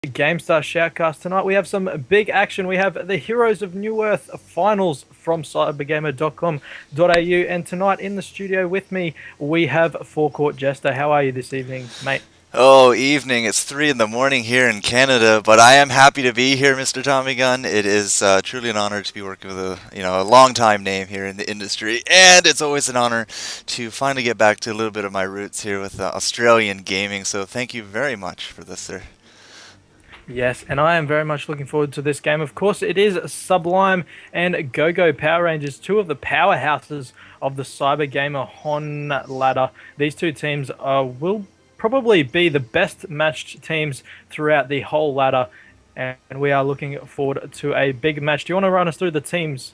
Gamestah Shoutcast. Tonight we have some big action. We have the Heroes of New Earth finals from cybergamer.com.au, and tonight in the studio with me we have FourCourtJester. How are you this evening, mate? Oh, evening. It's 3 in the morning here in Canada, but I am happy to be here, Mr. TommyGun. It is truly an honor to be working with a long-time name here in the industry, and it's always an honor to finally get back to a little bit of my roots here with Australian gaming. So thank you very much for this, sir. Yes, and I am very much looking forward to this game. Of course, it is Sublime and Go-Go Power Rangers, two of the powerhouses of the CyberGamer HoN ladder. These two teams will probably be the best matched teams throughout the whole ladder, and we are looking forward to a big match. Do you want to run us through the teams?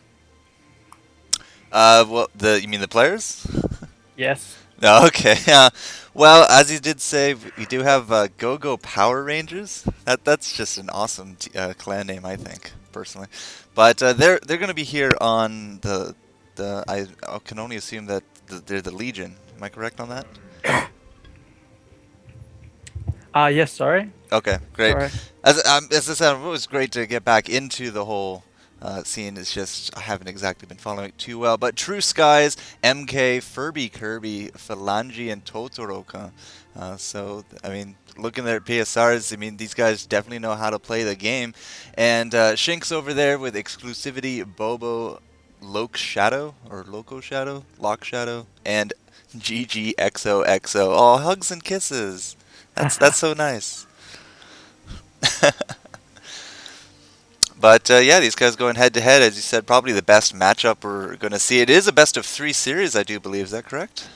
You mean the players? Yes. No, okay. Well, as you did say, we do have Go-Go Power Rangers. That's just an awesome clan name, I think, personally. But they're going to be here on I can only assume that they're the Legion. Am I correct on that? Yes, sorry. Okay, great. Sorry. As I said, it was great to get back into the whole scene. It's just I haven't exactly been following it too well. But True Skies, MK, Furby, Kirby, Phalange, and Totoroka. So, I mean, looking at PSRs, I mean, these guys definitely know how to play the game. And Shink's over there with Exclusivity, Bobo, Loc Shadow, or Loco Shadow, Lock Shadow, and GGXOXO. All hugs and kisses. That's so nice. But yeah, these guys going head to head, as you said, probably the best matchup we're going to see. It is a best of 3 series, I do believe. Is that correct?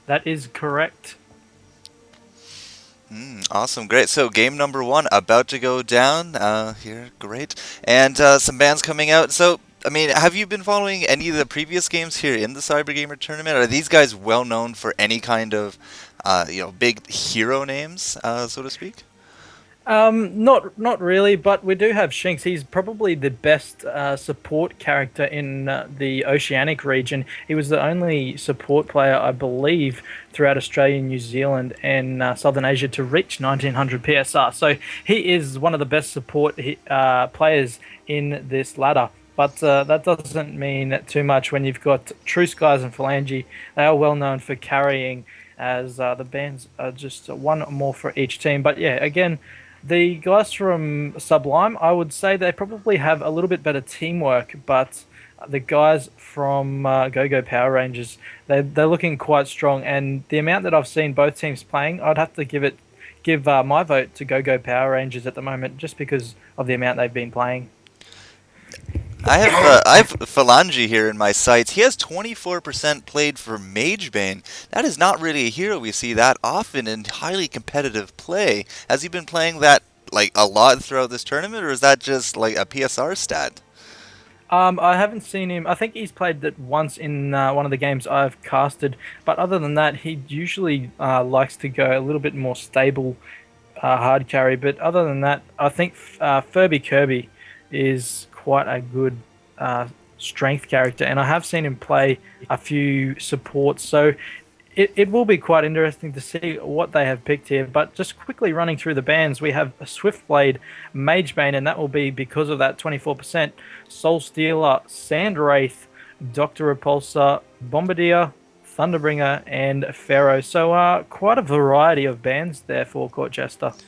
That is correct. Awesome, great. So game number 1 about to go down here, great, and some bands coming out. So I mean, have you been following any of the previous games here in the CyberGamer tournament? Are these guys well known for any kind of big hero names, so to speak? Not really, but we do have Shinx. He's probably the best support character in the Oceanic region. He was the only support player, I believe, throughout Australia, New Zealand, and Southern Asia to reach 1900 PSR. So he is one of the best support players in this ladder. But that doesn't mean too much when you've got True Skies and Phalange. They are well known for carrying, as the bands are just one more for each team. But yeah, again, the guys from Sublime, I would say they probably have a little bit better teamwork, but the guys from Go-Go Power Rangers, they're looking quite strong. And the amount that I've seen both teams playing, I'd have to give my vote to Go-Go Power Rangers at the moment, just because of the amount they've been playing. I have Phalange here in my sights. He has 24% played for Magebane. That is not really a hero we see that often in highly competitive play. Has he been playing that like a lot throughout this tournament, or is that just like a PSR stat? I haven't seen him. I think he's played that once in one of the games I've casted, but other than that, he usually likes to go a little bit more stable hard carry. But other than that, I think Furby Kirby is quite a good strength character, and I have seen him play a few supports, so it will be quite interesting to see what they have picked here. But just quickly running through the bands, we have a Swiftblade, Magebane, and that will be because of that 24%, Soul Stealer, Sandwraith, Dr. Repulsor, Bombardier, Thunderbringer, and Pharaoh. So quite a variety of bands there for FourCourtJester.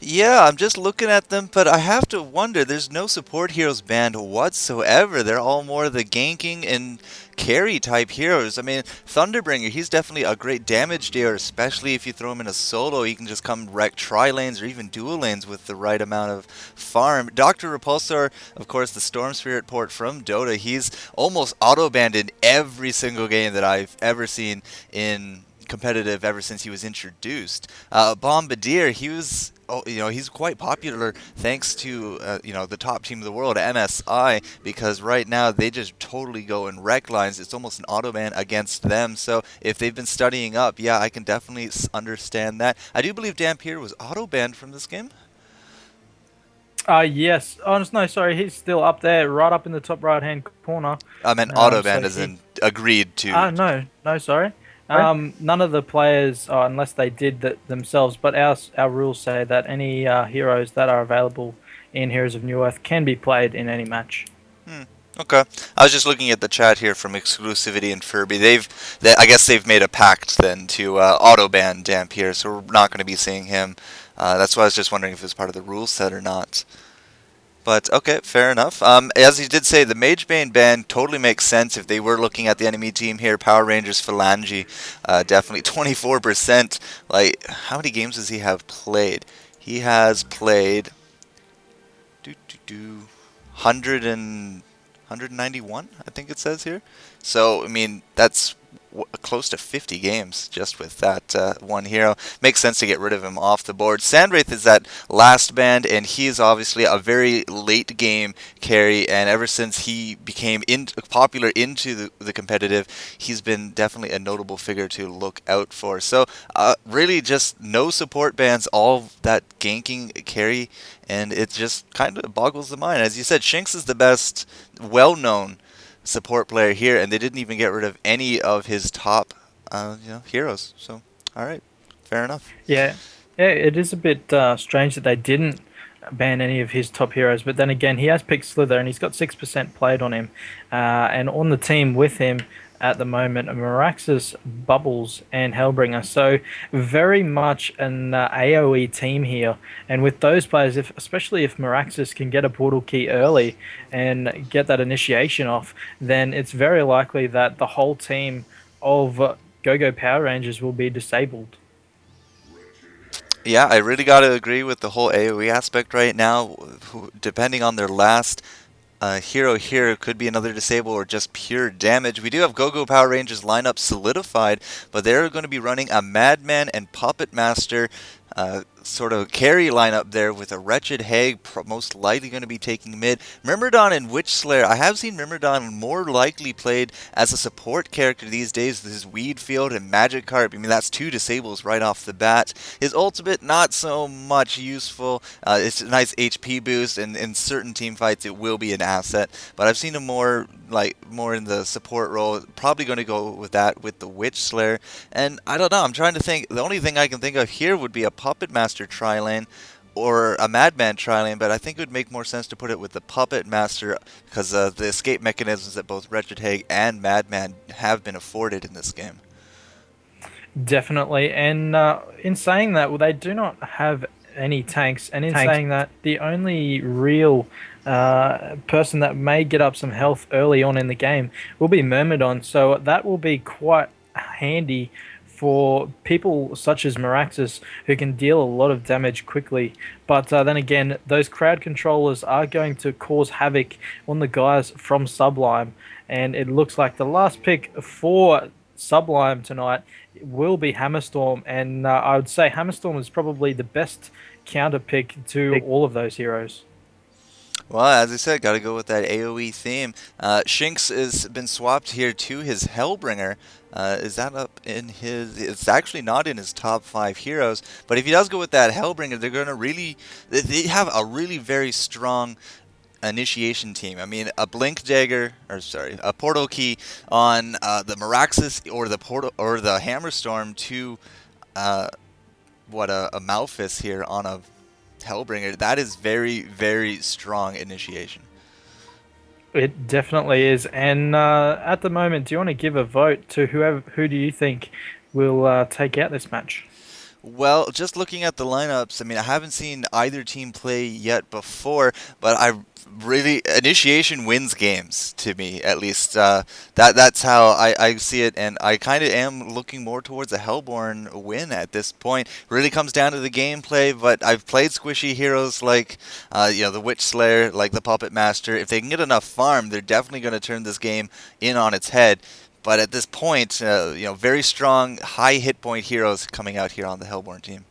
Yeah, I'm just looking at them, but I have to wonder, there's no support heroes banned whatsoever. They're all more the ganking and carry type heroes. I mean, Thunderbringer, he's definitely a great damage dealer, especially if you throw him in a solo. He can just come wreck tri-lanes or even dual lanes with the right amount of farm. Dr. Repulsor, of course, the Storm Spirit port from Dota, he's almost auto-banned in every single game that I've ever seen in competitive ever since he was introduced. Bombardier, he's quite popular thanks to the top team of the world, MSI, because right now they just totally go and wreck lines. It's almost an auto ban against them. So if they've been studying up, yeah, I can definitely understand that. I do believe Dampier was auto banned from this game. Yes. Oh, no, sorry. He's still up there, right up in the top right-hand corner. I meant auto banned as in agreed to. No, sorry. None of the players, unless they did that themselves, but our rules say that any heroes that are available in Heroes of New Earth can be played in any match. Hmm. Okay. I was just looking at the chat here from Exclusivity and Furby. I guess they've made a pact then to auto ban Dampier, so we're not going to be seeing him. That's why I was just wondering if it was part of the rule set or not. But okay, fair enough. As you did say, the Mage Bane ban totally makes sense if they were looking at the enemy team here. Power Rangers Phalange, definitely 24%. Like, how many games does he have played? He has played 100 and 191, I think it says here. So, I mean, that's close to 50 games just with that one hero. Makes sense to get rid of him off the board. Sandwraith is that last band, and he is obviously a very late game carry, and ever since he became popular into the competitive, he's been definitely a notable figure to look out for. So really just no support bans, all that ganking carry, and it just kind of boggles the mind. As you said, Shinx is the best well-known support player here, and they didn't even get rid of any of his top heroes. So, all right, fair enough. Yeah, yeah, it is a bit strange that they didn't ban any of his top heroes, but then again, he has picked Slither, and he's got 6% played on him, and on the team with him at the moment, Meraxus, Bubbles, and Hellbringer. So very much an AoE team here, and with those players, especially if Meraxus can get a portal key early and get that initiation off, then it's very likely that the whole team of Go-Go Power Rangers will be disabled. Yeah, I really got to agree with the whole AoE aspect right now. Depending on their last hero here, could be another disable or just pure damage. We do have Go-Go Power Rangers lineup solidified, but they're going to be running a Madman and Puppet Master sort of carry lineup there with a Wretched Hag most likely going to be taking mid. Myrmidon and Witch Slayer. I have seen Myrmidon more likely played as a support character these days with his Weed Field and Magikarp. I mean, that's two disables right off the bat. His ultimate, not so much useful. It's a nice HP boost, and in certain team fights it will be an asset. But I've seen him more in the support role. Probably going to go with that with the Witch Slayer. And I don't know, I'm trying to think. The only thing I can think of here would be a Puppet Master tri-lane or a Madman tri-lane, but I think it would make more sense to put it with the Puppet Master because the escape mechanisms that both Wretched Hag and Madman have been afforded in this game. Definitely, and in saying that, well, they do not have any tanks, and in saying that, the only real person that may get up some health early on in the game will be Myrmidon, so that will be quite handy for people such as Meraxus, who can deal a lot of damage quickly. But then again, those crowd controllers are going to cause havoc on the guys from Sublime, and it looks like the last pick for Sublime tonight will be Hammerstorm, and I would say Hammerstorm is probably the best counter pick to all of those heroes. Well, as I said, got to go with that AoE theme. Shinx has been swapped here to his Hellbringer. Is that up in his... It's actually not in his top 5 heroes, but if he does go with that Hellbringer, they're going to really... They have a really very strong initiation team. I mean, a Blink Dagger, a Portal Key on the Meraxus or the Hammerstorm to a Malphus here on a Hellbringer. That is very, very strong initiation. It definitely is. And at the moment, do you want to give a vote to who do you think will take out this match? Well, just looking at the lineups, I mean, I haven't seen either team play yet before, but initiation wins games to me, at least. That's how I see it, and I kind of am looking more towards a Hellborn win at this point. Really comes down to the gameplay, but I've played squishy heroes like the Witch Slayer, like the Puppet Master. If they can get enough farm, they're definitely going to turn this game in on its head. But at this point, very strong, high hit point heroes coming out here on the Hellborn team.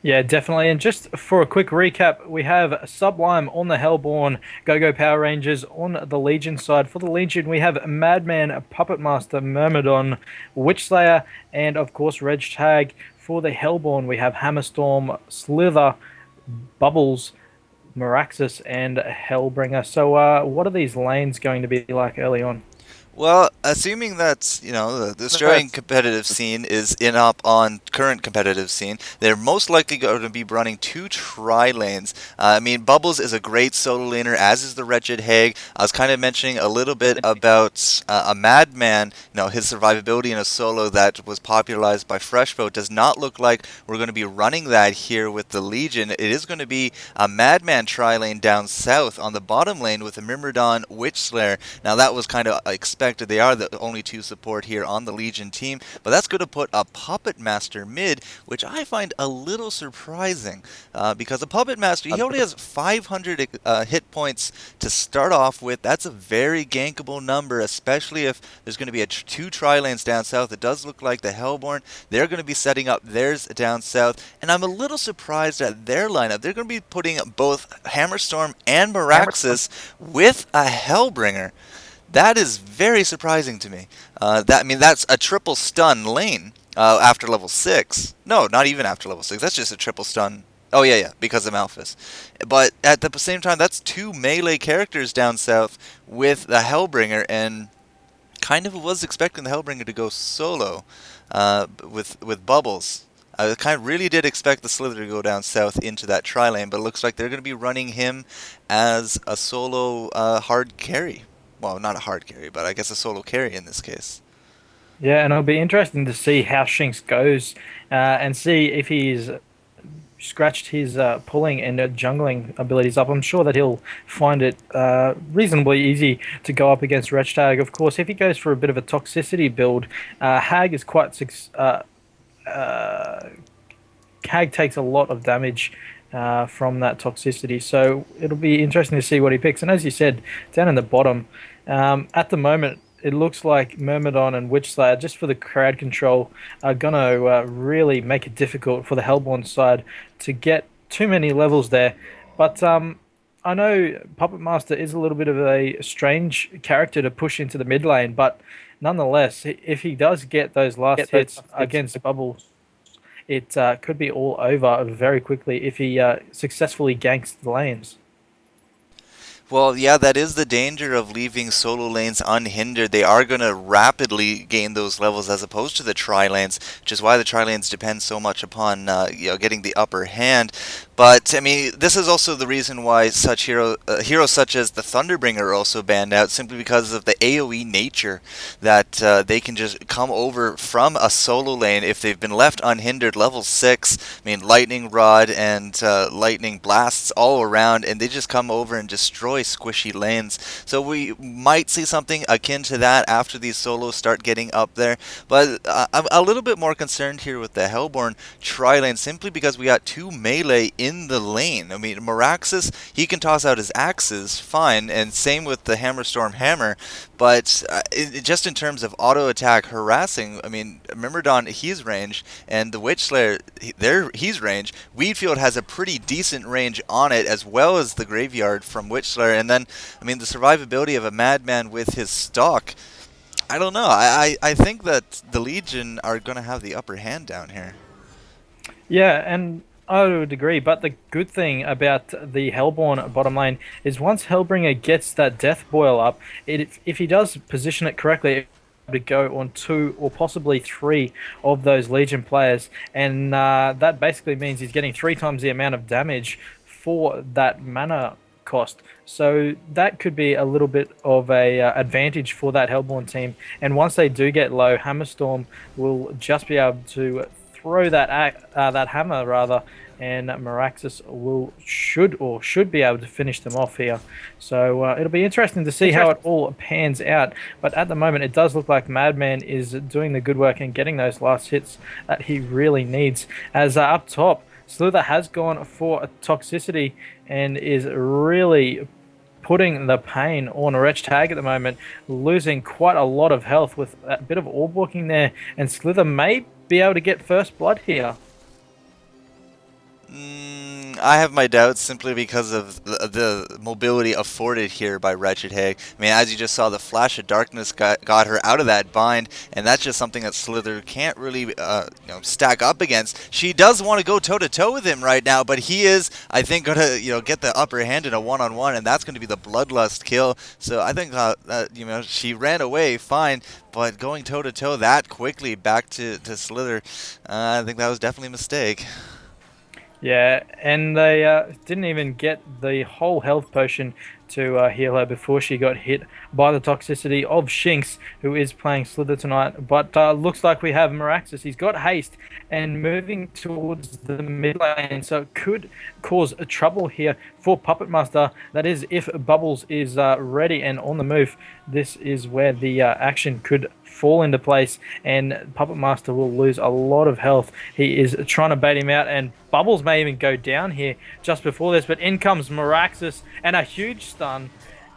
Yeah, definitely. And just for a quick recap, we have Sublime on the Hellborn, Go-Go Power Rangers on the Legion side. For the Legion, we have Madman, Puppet Master, Myrmidon, Witch Slayer, and of course Wretched Hag. For the Hellborn, we have Hammerstorm, Slither, Bubbles, Meraxus, and Hellbringer. So what are these lanes going to be like early on? Well, assuming that, the Australian competitive scene is up on current competitive scene, they're most likely going to be running two tri-lanes. I mean, Bubbles is a great solo laner, as is the Wretched Hag. I was kind of mentioning a little bit about a Madman, his survivability in a solo that was popularized by Freshboat. Does not look like we're going to be running that here with the Legion. It is going to be a Madman tri-lane down south on the bottom lane with a Myrmidon Witchslayer. Now, that was kind of expected. They are the only two support here on the Legion team, but that's going to put a Puppet Master mid, which I find a little surprising because a Puppet Master, he only has 500 hit points to start off with. That's a very gankable number, especially if there's going to be two tri-lanes down south. It does look like the Hellborn, they're going to be setting up theirs down south, and I'm a little surprised at their lineup. They're going to be putting both Hammerstorm and Meraxes with a Hellbringer. That is very surprising to me. That's a triple stun lane after level 6. No, not even after level 6. That's just a triple stun. Oh, yeah, because of Malphus. But at the same time, that's two melee characters down south with the Hellbringer, and kind of was expecting the Hellbringer to go solo with Bubbles. I kind of really did expect the Slither to go down south into that tri-lane, but it looks like they're going to be running him as a solo hard carry. Well, not a hard carry, but I guess a solo carry in this case. Yeah, and it'll be interesting to see how Shinx goes and see if he's scratched his pulling and jungling abilities up. I'm sure that he'll find it reasonably easy to go up against Wretched Hag. Of course, if he goes for a bit of a toxicity build, Hag is quite... Hag takes a lot of damage from that toxicity, so it'll be interesting to see what he picks. And as you said, down in the bottom, at the moment, it looks like Myrmidon and Witchslayer, just for the crowd control, are going to really make it difficult for the Hellborn side to get too many levels there. But I know Puppet Master is a little bit of a strange character to push into the mid lane, but nonetheless, if he does get those last hits against Bubbles, it could be all over very quickly if he successfully ganks the lanes. Well, yeah, that is the danger of leaving solo lanes unhindered. They are going to rapidly gain those levels as opposed to the tri-lanes, which is why the tri-lanes depend so much upon getting the upper hand. But, I mean, this is also the reason why such heroes such as the Thunderbringer are also banned out, simply because of the AoE nature that they can just come over from a solo lane if they've been left unhindered. Level 6, I mean, Lightning Rod and Lightning Blasts all around, and they just come over and destroy squishy lanes. So we might see something akin to that after these solos start getting up there. But I'm a little bit more concerned here with the Hellborn tri-lane, simply because we got two melee in the lane. I mean, Meraxes, he can toss out his axes, fine, and same with the Hammerstorm Hammer, but just in terms of auto attack harassing, I mean, Myrmidon, he's range, and the Witchslayer, he's range. Weedfield has a pretty decent range on it, as well as the Graveyard from Witchslayer, and then, I mean, the survivability of a Madman with his stock, I don't know. I think that the Legion are going to have the upper hand down here. Yeah, and I would agree, but the good thing about the Hellborn bottom lane is once Hellbringer gets that Death Boil up, if he does position it correctly, to go on 2 or possibly 3 of those Legion players, and that basically means he's getting 3 times the amount of damage for that mana cost. So that could be a little bit of a advantage for that Hellborn team, and once they do get low, Hammerstorm will just be able to throw that hammer rather, and Meraxes should be able to finish them off here. So it'll be interesting to see how it all pans out. But at the moment, it does look like Madman is doing the good work and getting those last hits that he really needs. As up top, Slither has gone for a toxicity and is really putting the pain on Wretched Hag at the moment, losing quite a lot of health with a bit of orb walking there, and Slither may be able to get first blood here. I have my doubts simply because of the mobility afforded here by Wretched Hag. I mean, as you just saw, the flash of darkness got her out of that bind, and that's just something that Slither can't really stack up against. She does want to go toe-to-toe with him right now, but he is, I think, going to get the upper hand in a one-on-one, and that's going to be the Bloodlust kill. So I think she ran away fine, but going toe-to-toe that quickly back to Slither, I think that was definitely a mistake. Yeah, and they didn't even get the whole health potion to heal her before she got hit by the toxicity of Shinx, who is playing Slither tonight. But looks like we have Meraxis. He's got haste and moving towards the mid lane, so it could cause a trouble here for Puppet Master. That is, if Bubbles is ready and on the move, this is where the action could fall into place, and Puppet Master will lose a lot of health. He is trying to bait him out, and Bubbles may even go down here just before this, but in comes Meraxis and a huge stun,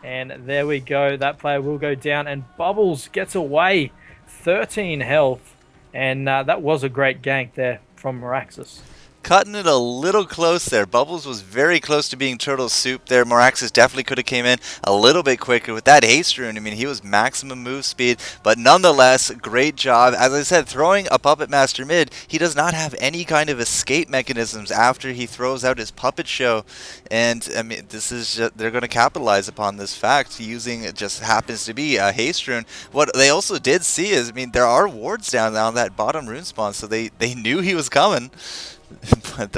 and there we go. That player will go down, and Bubbles gets away. 13 health, and that was a great gank there from Meraxis. Cutting it a little close there. Bubbles was very close to being turtle soup there. Moraxis definitely could have came in a little bit quicker with that haste rune. I mean, he was maximum move speed, but nonetheless, great job. As I said, throwing a Puppet Master mid, he does not have any kind of escape mechanisms after he throws out his puppet show. And I mean, this is they're going to capitalize upon this fact using it just happens to be a haste rune. What they also did see is, I mean, there are wards down on that bottom rune spawn, so they knew he was coming. But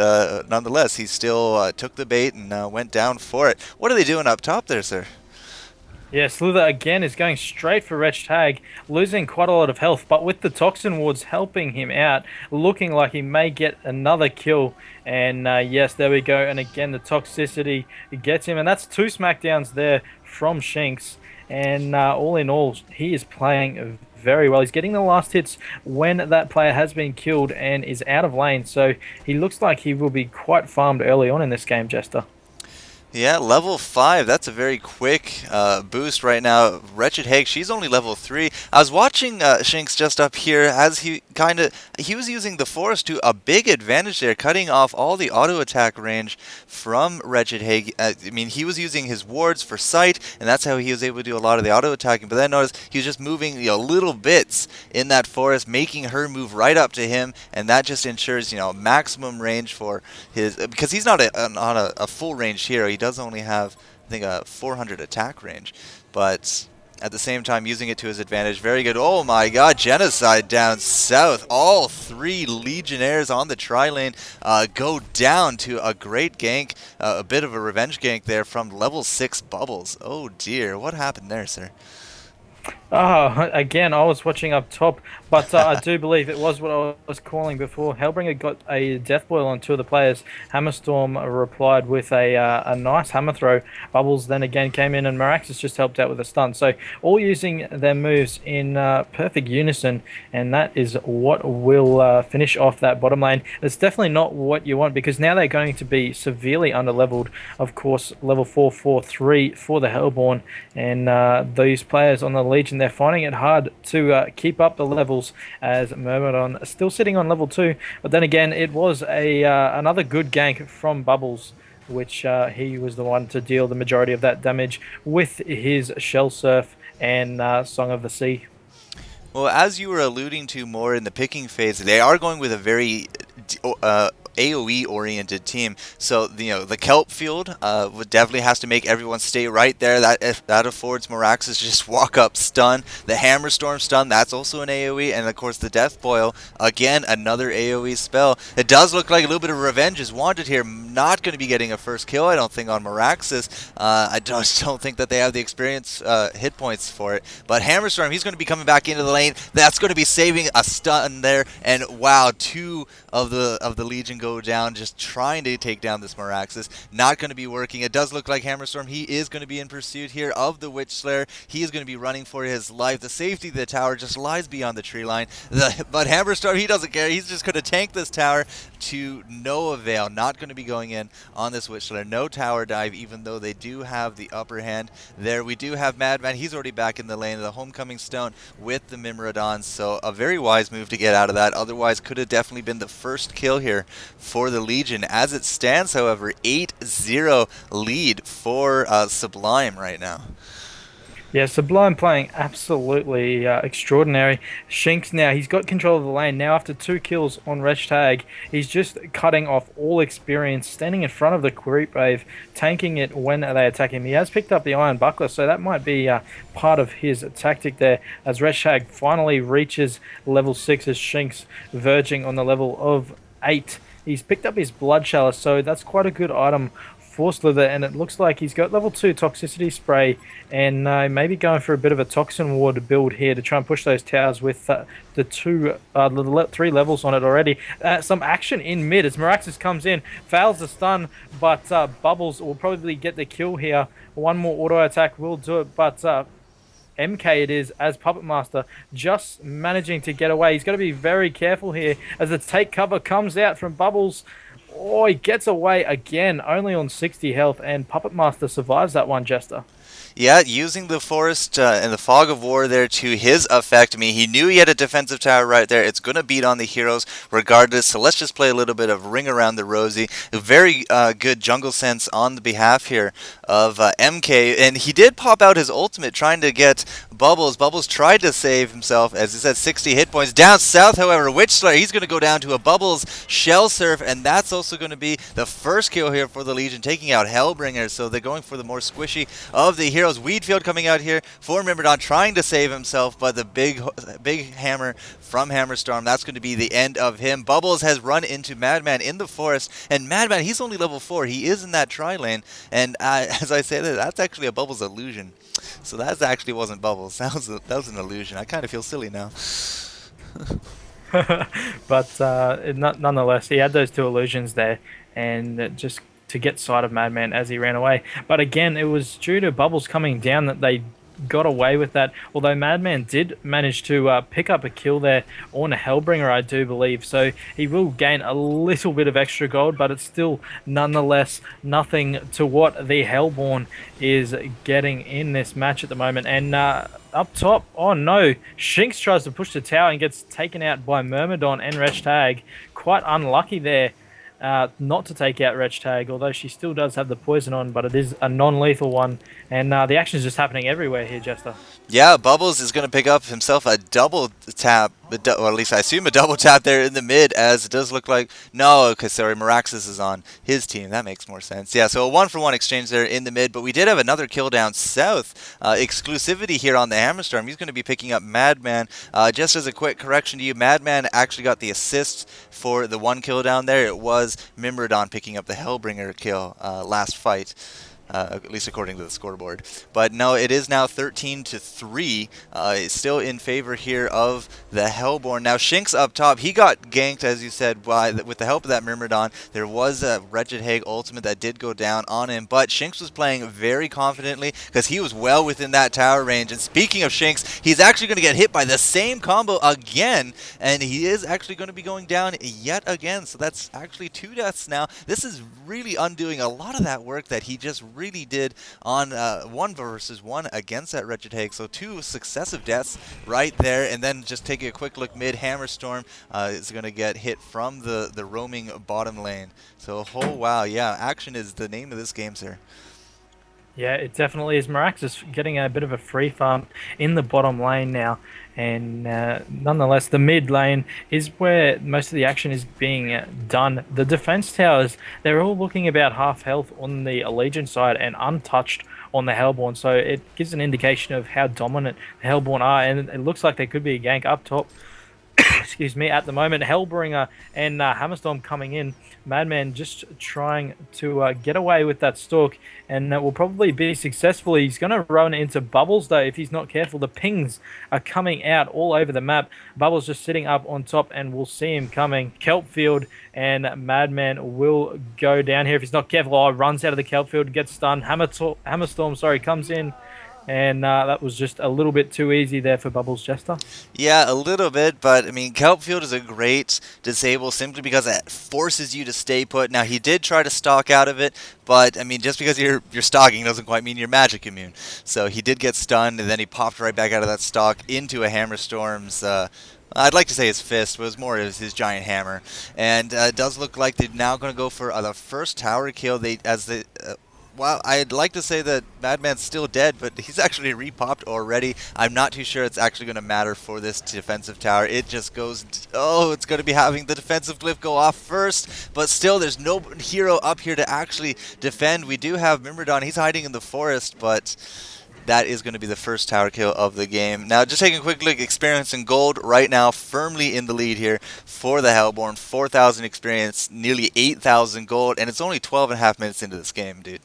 nonetheless, he still took the bait and went down for it. What are they doing up top there, sir? Yeah, Slither again is going straight for Wretched Hag, losing quite a lot of health, but with the Toxin Wards helping him out, looking like he may get another kill. And yes, there we go. And again, the toxicity gets him, and that's 2 smackdowns there from Shinx. And all in all, he is playing very well. He's getting the last hits when that player has been killed and is out of lane. So he looks like he will be quite farmed early on in this game, Jester. Yeah, level 5. That's a very quick boost right now. Wretched Hag, she's only level 3. I was watching Shinx just up here as he was using the Forest to a big advantage there, cutting off all the auto attack range from Wretched Hag. I mean, he was using his wards for sight, and that's how he was able to do a lot of the auto attacking. But then notice he was just moving little bits in that Forest, making her move right up to him, and that just ensures maximum range for his, because he's not on a full range hero. He does only have, I think, a 400 attack range, but at the same time using it to his advantage. Very good. Oh my god, genocide down south. All 3 Legionnaires on the tri-lane go down to a great gank, a bit of a revenge gank there from level 6 Bubbles. Oh dear, what happened there, sir? Oh, again, I was watching up top, but I do believe it was what I was calling before. Hellbringer got a death boil on 2 of the players. Hammerstorm replied with a nice hammer throw. Bubbles then again came in, and Meraxis just helped out with a stun. So all using their moves in perfect unison, and that is what will finish off that bottom lane. It's definitely not what you want, because now they're going to be severely under-leveled. Of course, level 4, 4, 3 for the Hellborn, and these players on the Legion, they're finding it hard to keep up the levels, as Myrmidon still sitting on level 2. But then again, it was another good gank from Bubbles, which he was the one to deal the majority of that damage with his Shell Surf and Song of the Sea. Well, as you were alluding to more in the picking phase, they are going with a very AoE-oriented team. So the kelp field definitely has to make everyone stay right there. That affords Meraxis just walk up stun. The Hammer Storm stun, that's also an AoE, and of course the Death Boil, again another AoE spell. It does look like a little bit of revenge is wanted here. Not going to be getting a first kill, I don't think, on Meraxis. I just don't think that they have the experience hit points for it. But Hammer Storm, he's going to be coming back into the lane. That's going to be saving a stun there, and wow, 2 of the Legion go down just trying to take down this Meraxis. Not going to be working. It does look like Hammerstorm, he is going to be in pursuit here of the Witch Slayer. He is going to be running for his life. The safety of the tower just lies beyond the tree line. But Hammerstorm, he doesn't care. He's just going to tank this tower to no avail. Not going to be going in on this Witch Slayer. No tower dive, even though they do have the upper hand there. We do have Madman. He's already back in the lane. The Homecoming Stone with the Mimrodon. So a very wise move to get out of that. Otherwise, could have definitely been the first kill here for the Legion. As it stands, however, 8-0 lead for Sublime right now. Yeah, Sublime playing absolutely extraordinary. Shinx now, he's got control of the lane. Now after 2 kills on Tag, he's just cutting off all experience, standing in front of the creep wave, tanking it when they attack him. He has picked up the Iron Buckler, so that might be part of his tactic there, as Tag finally reaches level 6 as Shinx verging on the level of 8. He's picked up his Blood Chalice, so that's quite a good item for Slither, and it looks like he's got level 2 Toxicity Spray, and maybe going for a bit of a Toxin Ward build here to try and push those towers with the 3 levels on it already. Some action in mid as Meraxes comes in, fails the stun, but Bubbles will probably get the kill here. One more auto attack will do it, but MK it is, as Puppet Master just managing to get away. He's got to be very careful here as the take cover comes out from Bubbles. Oh, he gets away again, only on 60 health, and Puppet Master survives that one, Jester. Yeah, using the forest and the fog of war there to his effect. I mean, he knew he had a defensive tower right there. It's going to beat on the heroes regardless. So let's just play a little bit of Ring Around the Rosie. A very good jungle sense on the behalf here of MK. And he did pop out his ultimate trying to get Bubbles. Bubbles tried to save himself, as he said, 60 hit points. Down south, however, Witch Slayer, he's going to go down to a Bubbles Shell Surf. And that's also going to be the first kill here for the Legion, taking out Hellbringer. So they're going for the more squishy of the heroes. Weedfield coming out here for Myrmidon, trying to save himself, but the big hammer from Hammerstorm, that's going to be the end of him. Bubbles has run into Madman in the forest, and Madman, he's only level 4. He is in that tri-lane, and as I say that, that's actually a Bubbles illusion. So that actually wasn't Bubbles. That was an illusion. I kind of feel silly now. But nonetheless, he had those 2 illusions there, and just to get sight of Madman as he ran away. But again, it was due to Bubbles coming down that they got away with that, although Madman did manage to pick up a kill there on a Hellbringer, I do believe, so he will gain a little bit of extra gold, but it's still nonetheless nothing to what the Hellborn is getting in this match at the moment. And up top, oh no, Shinx tries to push the tower and gets taken out by Myrmidon and Tag. Quite unlucky there not to take out Tag, although she still does have the poison on, but it is a non-lethal one, and the action is just happening everywhere here, Jester. Yeah, Bubbles is going to pick up himself a double tap, or at least I assume a double tap there in the mid, as it does look like, no, because sorry, Meraxes is on his team. That makes more sense. Yeah, so a 1-for-1 exchange there in the mid, but we did have another kill down south. Exclusivity here on the Hammerstorm. He's going to be picking up Madman. Just as a quick correction to you, Madman actually got the assist for the 1 kill down there. It was Myrmidon picking up the Hellbringer kill last fight. At least according to the scoreboard. But no, it is now 13-3. It's still in favor here of the Hellborn. Now, Shinx up top, he got ganked, as you said, with the help of that Myrmidon. There was a Wretched Hag ultimate that did go down on him, but Shinx was playing very confidently because he was well within that tower range. And speaking of Shinx, he's actually going to get hit by the same combo again, and he is actually going to be going down yet again. So that's actually 2 deaths now. This is really undoing a lot of that work that he just really did on 1 versus 1 against that Wretched Hag. So 2 successive deaths right there. And then just taking a quick look mid, Hammerstorm is going to get hit from the roaming bottom lane. So, oh wow, yeah, action is the name of this game, sir. Yeah, it definitely is. Meraxes getting a bit of a free farm in the bottom lane now, and nonetheless, the mid lane is where most of the action is being done. The defense towers, they're all looking about half health on the Allegiance side and untouched on the Hellborn, so it gives an indication of how dominant the Hellborn are, and it looks like there could be a gank up top. Excuse me, at the moment, Hellbringer and Hammerstorm coming in. Madman just trying to get away with that stalk, and that will probably be successful. He's going to run into Bubbles, though, if he's not careful. The pings are coming out all over the map. Bubbles just sitting up on top, and we'll see him coming. Kelpfield and Madman will go down here if he's not careful. Oh, runs out of the Kelpfield, gets stunned. Hammerstorm, comes in. And that was just a little bit too easy there for Bubbles, Jester. Yeah, a little bit, but I mean, Kelpfield is a great disable simply because it forces you to stay put. Now, he did try to stalk out of it, but I mean, just because you're stalking doesn't quite mean you're magic immune. So he did get stunned, and then he popped right back out of that stalk into a Hammerstorm's I'd like to say his fist, but it was more his giant hammer. And it does look like they're now going to go for the first tower kill. Well, I'd like to say that Madman's still dead, but he's actually repopped already. I'm not too sure it's actually going to matter for this defensive tower. It just goes, oh, it's going to be having the defensive glyph go off first, but still there's no hero up here to actually defend. We do have Mimrodon, he's hiding in the forest, but that is going to be the first tower kill of the game. Now, just taking a quick look, experience and gold right now firmly in the lead here for the Hellborn. 4,000 experience, nearly 8,000 gold, and it's only 12 and a half minutes into this game, dude.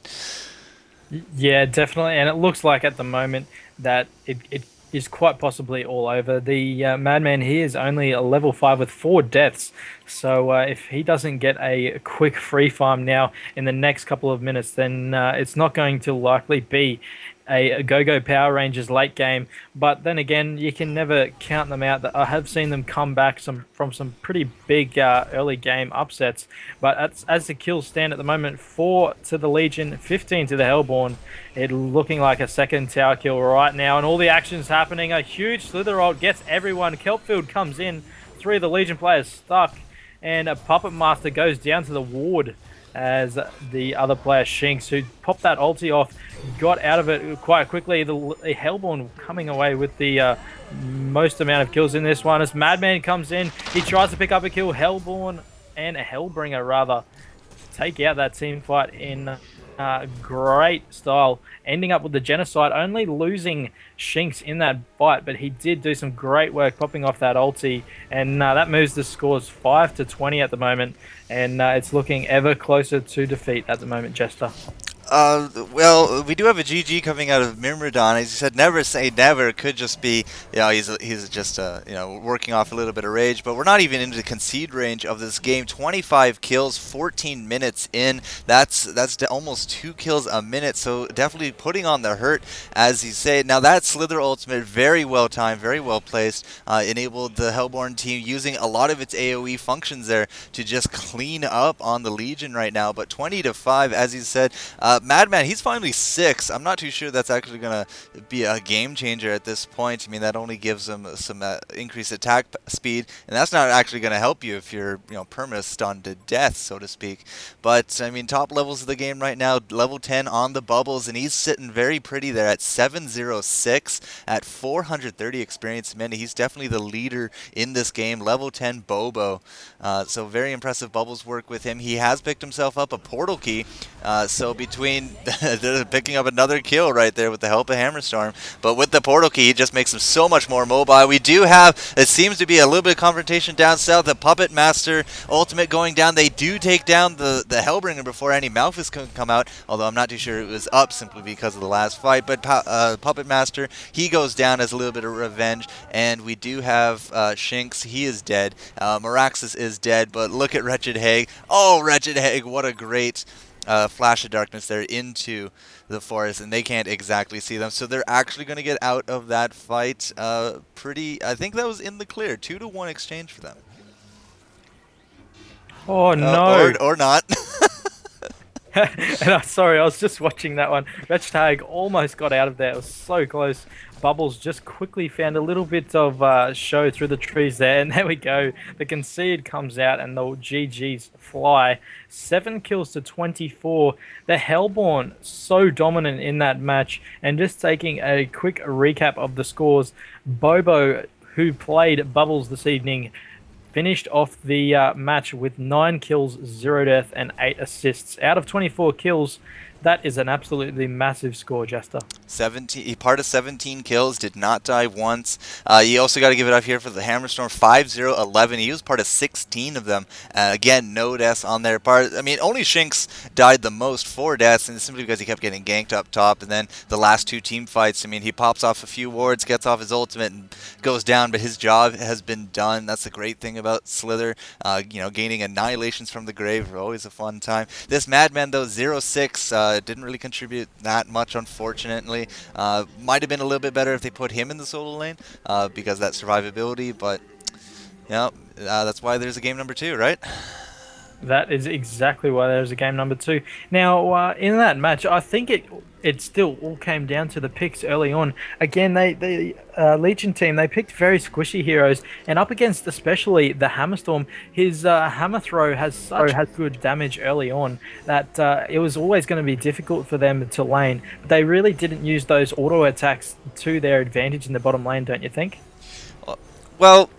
Yeah, definitely. And it looks like at the moment that it is quite possibly all over. The Madman here is only a level 5 with 4 deaths. So if he doesn't get a quick free farm now in the next couple of minutes, then it's not going to likely be a Go-Go Power Rangers late game. But then again, you can never count them out. I have seen them come back from some pretty big early game upsets. But as the kills stand at the moment, 4 to the Legion, 15 to the Hellborn. It looking like a second tower kill right now. And all the action's happening. A huge Slither ult gets everyone. Kelpfield comes in. 3 of the Legion players stuck. And a Puppet Master goes down to the ward as the other player, Shinx, who popped that ulti off, got out of it quite quickly. The Hellborn coming away with the most amount of kills in this one. As Madman comes in, he tries to pick up a kill. Hellborn and a Hellbringer, rather, take out that team fight in great style, ending up with the genocide, only losing Shinx in that fight, but he did do some great work popping off that ulti, and that moves the scores 5 to 20 at the moment, and it's looking ever closer to defeat at the moment, Jester. Well, we do have a GG coming out of Mimrodon. As you said, never say never. It could just be, he's just, working off a little bit of rage. But we're not even into the concede range of this game. 25 kills, 14 minutes in. That's almost 2 kills a minute. So definitely putting on the hurt, as you say. Now that Slither ultimate, very well timed, very well placed, enabled the Hellborn team using a lot of its AoE functions there to just clean up on the Legion right now. But 20 to 5, as you said. Madman, he's finally 6. I'm not too sure that's actually going to be a game changer at this point. I mean, that only gives him some increased attack speed, and that's not actually going to help you if you're, perma-stunned to death, so to speak. But, I mean, top levels of the game right now, level 10 on the bubbles, and he's sitting very pretty there at 706 at 430 experience min. He's definitely the leader in this game, level 10 Bobo. So very impressive bubbles work with him. He has picked himself up a portal key, so between picking up another kill right there with the help of Hammerstorm, but with the portal key, it just makes him so much more mobile. We do have, it seems to be a little bit of confrontation down south. The Puppet Master ultimate going down. They do take down the Hellbringer before any Malphus can come out, although I'm not too sure it was up simply because of the last fight. But Puppet Master, he goes down as a little bit of revenge, and we do have Shinx. He is dead. Meraxis is dead, but look at Wretched Hag. Oh, Wretched Hag, what a great flash of darkness there into the forest, and they can't exactly see them, so they're actually going to get out of that fight I think that was in the clear. 2-to-1 exchange for them. Oh no, or not. And sorry, I was just watching that one. Wretched Hag almost got out of there. It was so close. Bubbles just quickly found a little bit of show through the trees there, and there we go. The concede comes out, and the GGs fly. 7 kills to 24. The Hellborn so dominant in that match. And just taking a quick recap of the scores, Bobo, who played Bubbles this evening, finished off the match with 9 kills, 0 death, and 8 assists. Out of 24 kills, that is an absolutely massive score, Jester. 17, part of 17 kills, did not die once. You also got to give it up here for the Hammerstorm, 5-0-11. He was part of 16 of them. Again, no deaths on their part. I mean, only Shinx died the most, 4 deaths, and simply because he kept getting ganked up top. And then the last 2 team fights, I mean, he pops off a few wards, gets off his ultimate, and goes down, but his job has been done. That's the great thing about Slither. Gaining annihilations from the grave, always a fun time. This Madman, though, 0-6, didn't really contribute that much, unfortunately. Might have been a little bit better if they put him in the solo lane because of that survivability, but that's why there's a game number 2, right? That is exactly why there's a game number two. Now, in that match, I think it still all came down to the picks early on. Again, the Legion team, they picked very squishy heroes, and up against especially the Hammerstorm, his hammer throw has such good damage early on that it was always going to be difficult for them to lane. But they really didn't use those auto attacks to their advantage in the bottom lane, don't you think? Well,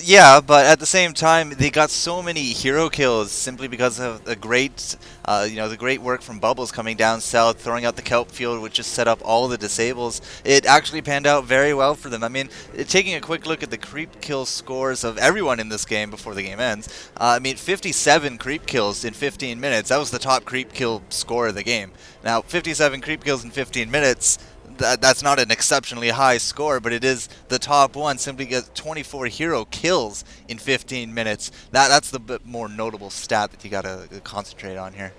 yeah, but at the same time, they got so many hero kills simply because of the great, the great work from Bubbles coming down south, throwing out the kelp field, which just set up all the disables. It actually panned out very well for them. I mean, taking a quick look at the creep kill scores of everyone in this game before the game ends, 57 creep kills in 15 minutes. That was the top creep kill score of the game. Now, 57 creep kills in 15 minutes. That's not an exceptionally high score, but it is the top one. Simply gets 24 hero kills in 15 minutes. That's the bit more notable stat that you gotta concentrate on here.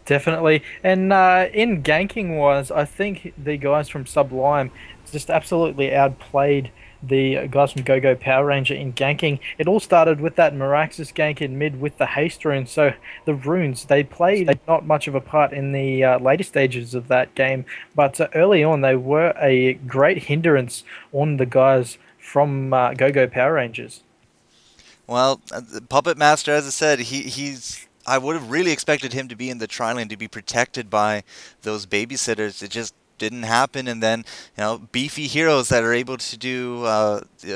Definitely. And in ganking wise, I think the guys from Sublime just absolutely outplayed the guys from GoGo Power Ranger in ganking. It all started with that Miraxis gank in mid with the haste runes. So the runes, they played not much of a part in the later stages of that game, but early on they were a great hindrance on the guys from GoGo Power Rangers. Well, the Puppet Master, as I said, he's. I would have really expected him to be in the tri-lane to be protected by those babysitters. It just didn't happen, and then beefy heroes that are able to do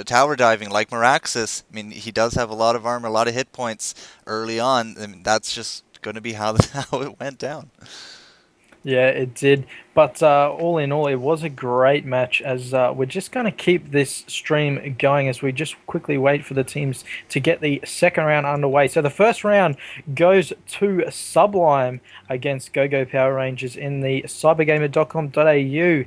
tower diving like Miraxis. I mean, he does have a lot of armor, a lot of hit points early on. I mean, that's just going to be how how it went down. Yeah, it did. But all in all, it was a great match. As we're just going to keep this stream going as we just quickly wait for the teams to get the second round underway. So the first round goes to Sublime against GoGo Power Rangers in the cybergamer.com.au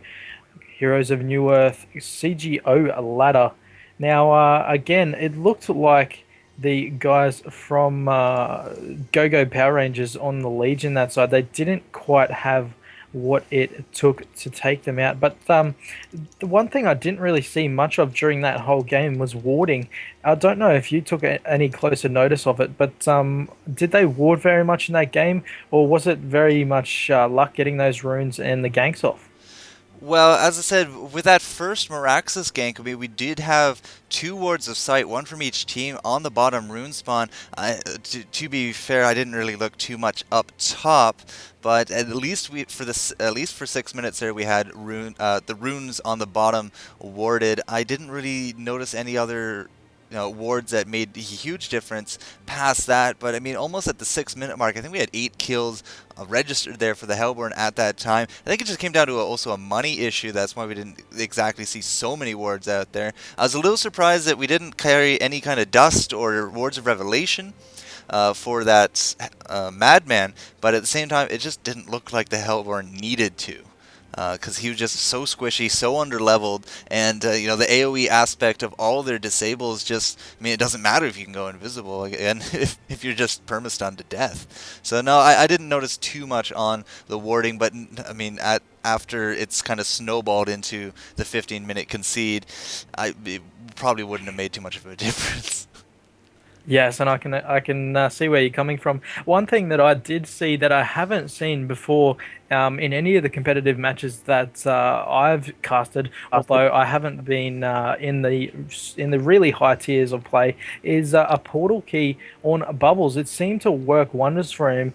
Heroes of New Earth CGO ladder. Now, again, it looked like the guys from GoGo Power Rangers on the Legion that side, they didn't quite have what it took to take them out. But the one thing I didn't really see much of during that whole game was warding. I don't know if you took any closer notice of it, but did they ward very much in that game, or was it very much luck getting those runes and the ganks off? Well, as I said, with that first Miraxis gank, I mean, we did have two wards of sight, one from each team on the bottom rune spawn. To be fair, I didn't really look too much up top, but at least at least for 6 minutes there, we had the runes on the bottom warded. I didn't really notice any other wards that made a huge difference past that. But I mean, almost at the 6 minute mark, I think we had 8 kills registered there for the Hellborn at that time. I think it just came down to also a money issue. That's why we didn't exactly see so many wards out there. I was a little surprised that we didn't carry any kind of dust or wards of revelation for that Madman, but at the same time, it just didn't look like the Hellborn needed to. Because he was just so squishy, so underleveled, and the AoE aspect of all their disables I mean, it doesn't matter if you can go invisible again if you're just permastun to death. So no, I didn't notice too much on the warding, but I mean, after it's kind of snowballed into the 15-minute concede, it probably wouldn't have made too much of a difference. Yes, and I can see where you're coming from. One thing that I did see that I haven't seen before in any of the competitive matches that I've casted, although I haven't been in the really high tiers of play, is a portal key on Bubbles. It seemed to work wonders for him,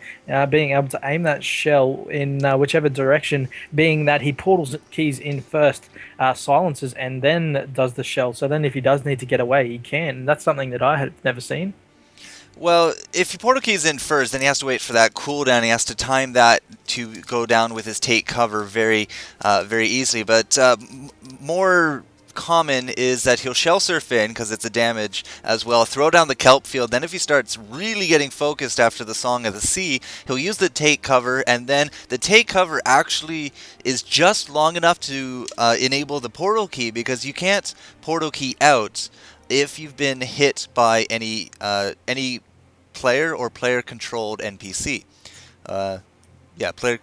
being able to aim that shell in whichever direction, being that he portals keys in first, silences, and then does the shell. So then if he does need to get away, he can. And that's something that I had never seen. Well, if your portal key's in first, then he has to wait for that cooldown. He has to time that to go down with his take cover very easily. But more common is that he'll shell surf in because it's a damage as well, throw down the kelp field. Then if he starts really getting focused after the Song of the Sea, he'll use the take cover, and then the take cover actually is just long enough to enable the portal key, because you can't portal key out if you've been hit by any player or player controlled NPC. Yeah, player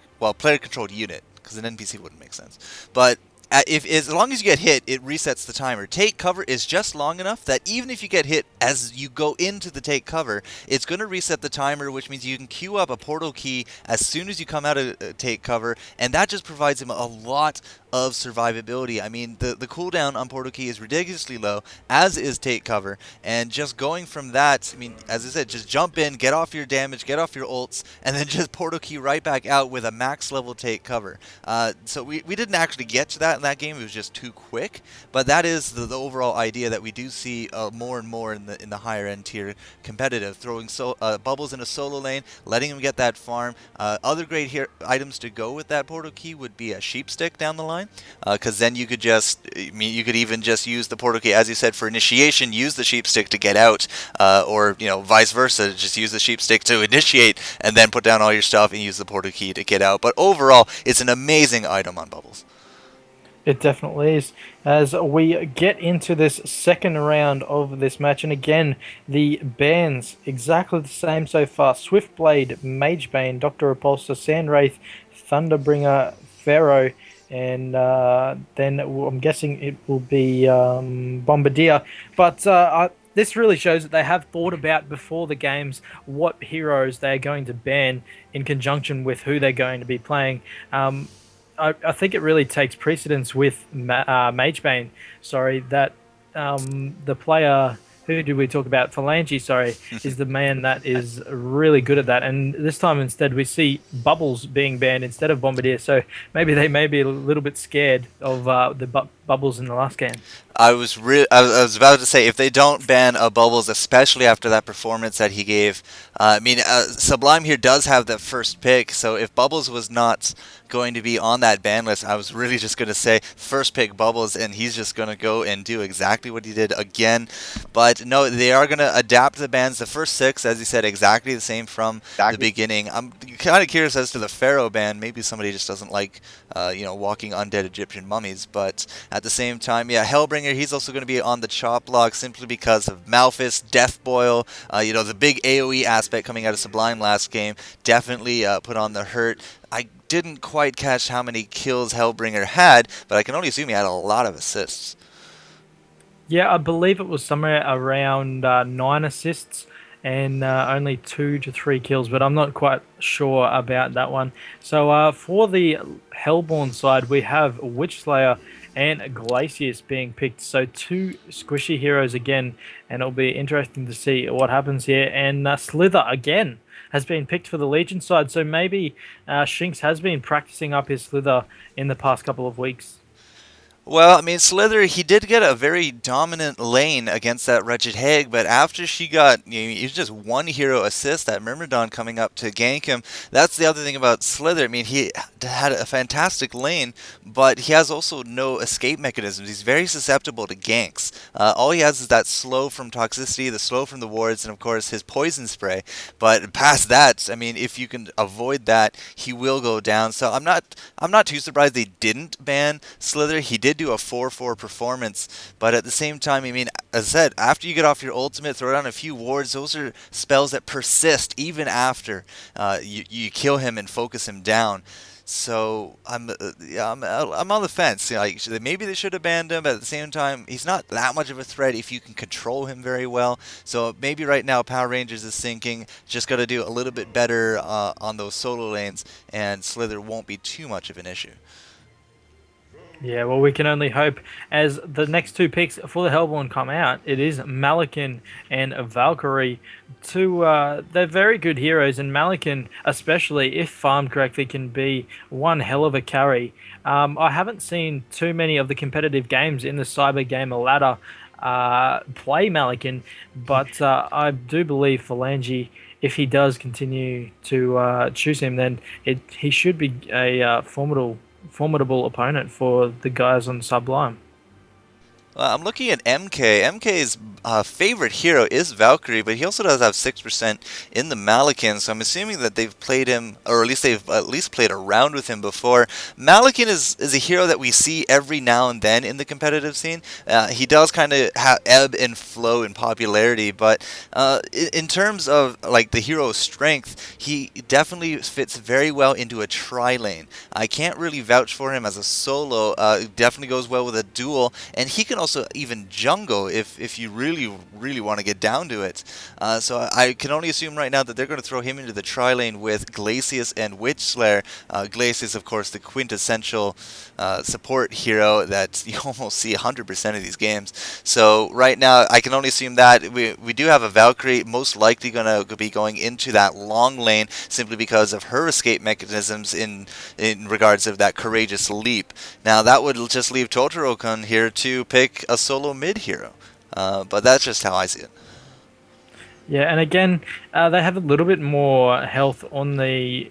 controlled unit, because an NPC wouldn't make sense. But if as long as you get hit, it resets the timer. Take cover is just long enough that even if you get hit as you go into the take cover, it's going to reset the timer, which means you can queue up a portal key as soon as you come out of take cover, and that just provides him a lot of survivability. I mean, the cooldown on portal key is ridiculously low, as is take cover, and just going from that, I mean, as I said, just jump in, get off your damage, get off your ults, and then just portal key right back out with a max level take cover. So we didn't actually get to that in that game. It was just too quick, but that is the overall idea that we do see more and more in the higher end tier competitive, throwing bubbles in a solo lane, letting him get that farm. Other great items to go with that portal key would be a sheep stick down the line, because then you could you could even just use the portal key, as you said, for initiation, use the sheep stick to get out, or vice versa, just use the sheep stick to initiate and then put down all your stuff and use the portal key to get out. But overall, it's an amazing item on bubbles. It definitely is. As we get into this second round of this match, and again, the bans exactly the same so far. Swiftblade, Magebane, Dr. Repulsor, Sandwraith, Thunderbringer, Pharaoh, and then I'm guessing it will be Bombardier. But this really shows that they have thought about before the games what heroes they're going to ban in conjunction with who they're going to be playing. I think it really takes precedence with Magebane, that the player, who did we talk about? Phalange, is the man that is really good at that. And this time instead we see Bubbles being banned instead of Bombardier. So maybe they may be a little bit scared of the Bubbles in the last game. I was about to say, if they don't ban Bubbles, especially after that performance that he gave, Sublime here does have the first pick, so if Bubbles was not going to be on that ban list, I was really just going to say first pick Bubbles, and he's just going to go and do exactly what he did again. But no, they are going to adapt the bans. The first 6, as you said, exactly the same from the beginning. I'm kind of curious as to the Pharaoh ban. Maybe somebody just doesn't like, walking undead Egyptian mummies, but at the same time, yeah, Hellbringer, he's also going to be on the chop block simply because of Malphus, Death Boil, the big AoE aspect coming out of Sublime last game definitely put on the hurt. I didn't quite catch how many kills Hellbringer had, but I can only assume he had a lot of assists. Yeah, I believe it was somewhere around 9 assists and only 2 to 3 kills, but I'm not quite sure about that one. So for the Hellborn side, we have Witchslayer and Glacius being picked. So 2 squishy heroes again, and it'll be interesting to see what happens here. And Slither again has been picked for the Legion side. So maybe Shinx has been practicing up his Slither in the past couple of weeks. Well, I mean, Slither, he did get a very dominant lane against that Wretched Hag, but after she got, it was just 1 hero assist, that Myrmidon coming up to gank him. That's the other thing about Slither. I mean, he had a fantastic lane, but he has also no escape mechanisms. He's very susceptible to ganks. All he has is that slow from toxicity, the slow from the wards, and of course his poison spray. But past that, I mean, if you can avoid that, he will go down. So I'm not too surprised they didn't ban Slither. He did do a 4-4 performance, but at the same time, I mean, as I said, after you get off your ultimate, throw down a few wards, those are spells that persist even after you kill him and focus him down. So I'm on the fence. Maybe they should have banned him, but at the same time, he's not that much of a threat if you can control him very well. So maybe right now Power Rangers is thinking just got to do a little bit better on those solo lanes, and Slither won't be too much of an issue. Yeah, well, we can only hope. As the next 2 picks for the Hellborn come out, it is Malakin and Valkyrie. They're very good heroes, and Malakin, especially if farmed correctly, can be one hell of a carry. I haven't seen too many of the competitive games in the CyberGamer ladder play Malakin, but I do believe Phalange, if he does continue to choose him, then he should be a formidable opponent for the guys on Sublime. I'm looking at MK. MK's favorite hero is Valkyrie, but he also does have 6% in the Malakin, so I'm assuming that they've played him, or at least they've at least played around with him before. Malakin is a hero that we see every now and then in the competitive scene. He does kind of ebb and flow in popularity, but in terms of like the hero's strength, he definitely fits very well into a tri-lane. I can't really vouch for him as a solo. Definitely goes well with a duel, and he can also even jungle if you really want to get down to it. So I can only assume right now that they're going to throw him into the tri-lane with Glacius and Witchslayer. Glacius, of course, the quintessential support hero that you almost see 100% of these games. So right now, I can only assume that we do have a Valkyrie, most likely going to be going into that long lane simply because of her escape mechanisms in regards of that courageous leap. Now that would just leave Totoro-kun here to pick a solo mid hero, but that's just how I see it. Yeah, and again, they have a little bit more health on the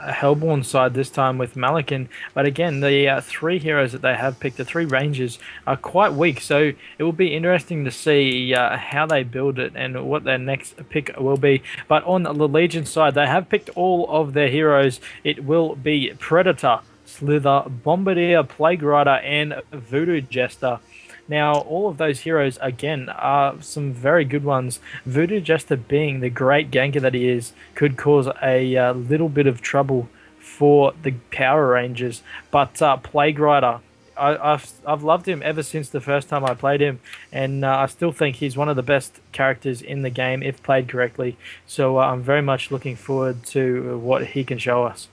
Hellborn side this time with Malakin, but again, the three heroes that they have picked, the three rangers, are quite weak. So it will be interesting to see how they build it and what their next pick will be. But on the Legion side, they have picked all of their heroes. It will be Predator, Slither, Bombardier, Plague Rider, and Voodoo Jester. Now, all of those heroes, again, are some very good ones. Voodoo Jester, being the great ganker that he is, could cause a little bit of trouble for the Power Rangers. But Plague Rider, I've loved him ever since the first time I played him, and I still think he's one of the best characters in the game if played correctly. So I'm very much looking forward to what he can show us.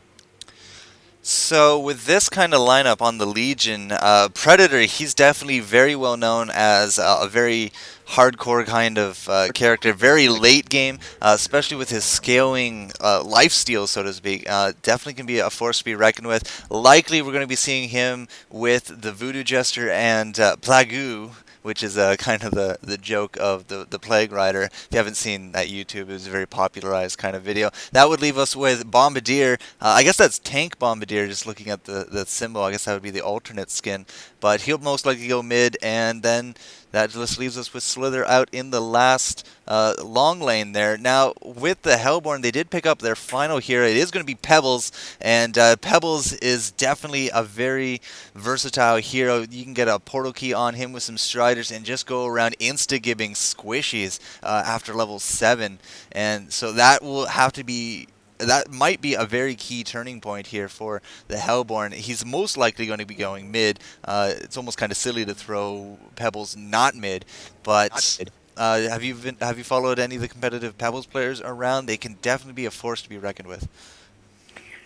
So with this kind of lineup on the Legion, Predator, he's definitely very well known as a very hardcore kind of character, very late game, especially with his scaling lifesteal, so to speak. Definitely can be a force to be reckoned with. Likely we're going to be seeing him with the Voodoo Jester and Plague, which is kind of the joke of the Plague Rider. If you haven't seen that YouTube, it was a very popularized kind of video. That would leave us with Bombardier. I guess that's Tank Bombardier, just looking at the symbol. I guess that would be the alternate skin. But he'll most likely go mid, and then that just leaves us with Slither out in the last long lane there. Now, with the Hellborn, they did pick up their final hero. It is going to be Pebbles, and Pebbles is definitely a very versatile hero. You can get a portal key on him with some Striders and just go around insta-gibbing squishies after level 7. And so that will have to be... That might be a very key turning point here for the Hellborn. He's most likely going to be going mid. It's almost kind of silly to throw Pebbles not mid, but have you followed any of the competitive Pebbles players around? They can definitely be a force to be reckoned with.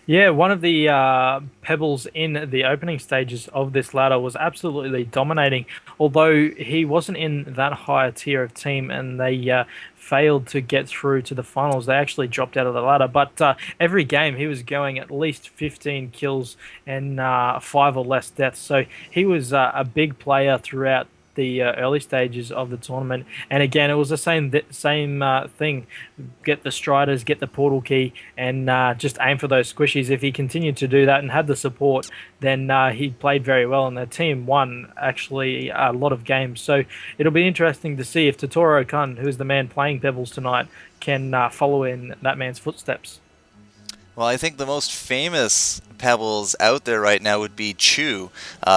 Yeah, one of the pebbles in the opening stages of this ladder was absolutely dominating. Although he wasn't in that higher tier of team, and they failed to get through to the finals, they actually dropped out of the ladder. But every game he was going at least 15 kills and 5 or less deaths. So he was a big player throughout the early stages of the tournament. And again, it was the same thing. Get the Striders, get the portal key, and just aim for those squishies. If he continued to do that and had the support, then he played very well, and the team won actually a lot of games. So it'll be interesting to see if Totoro-kun, who is the man playing Pebbles tonight, can follow in that man's footsteps. Well, I think the most famous Pebbles out there right now would be Chu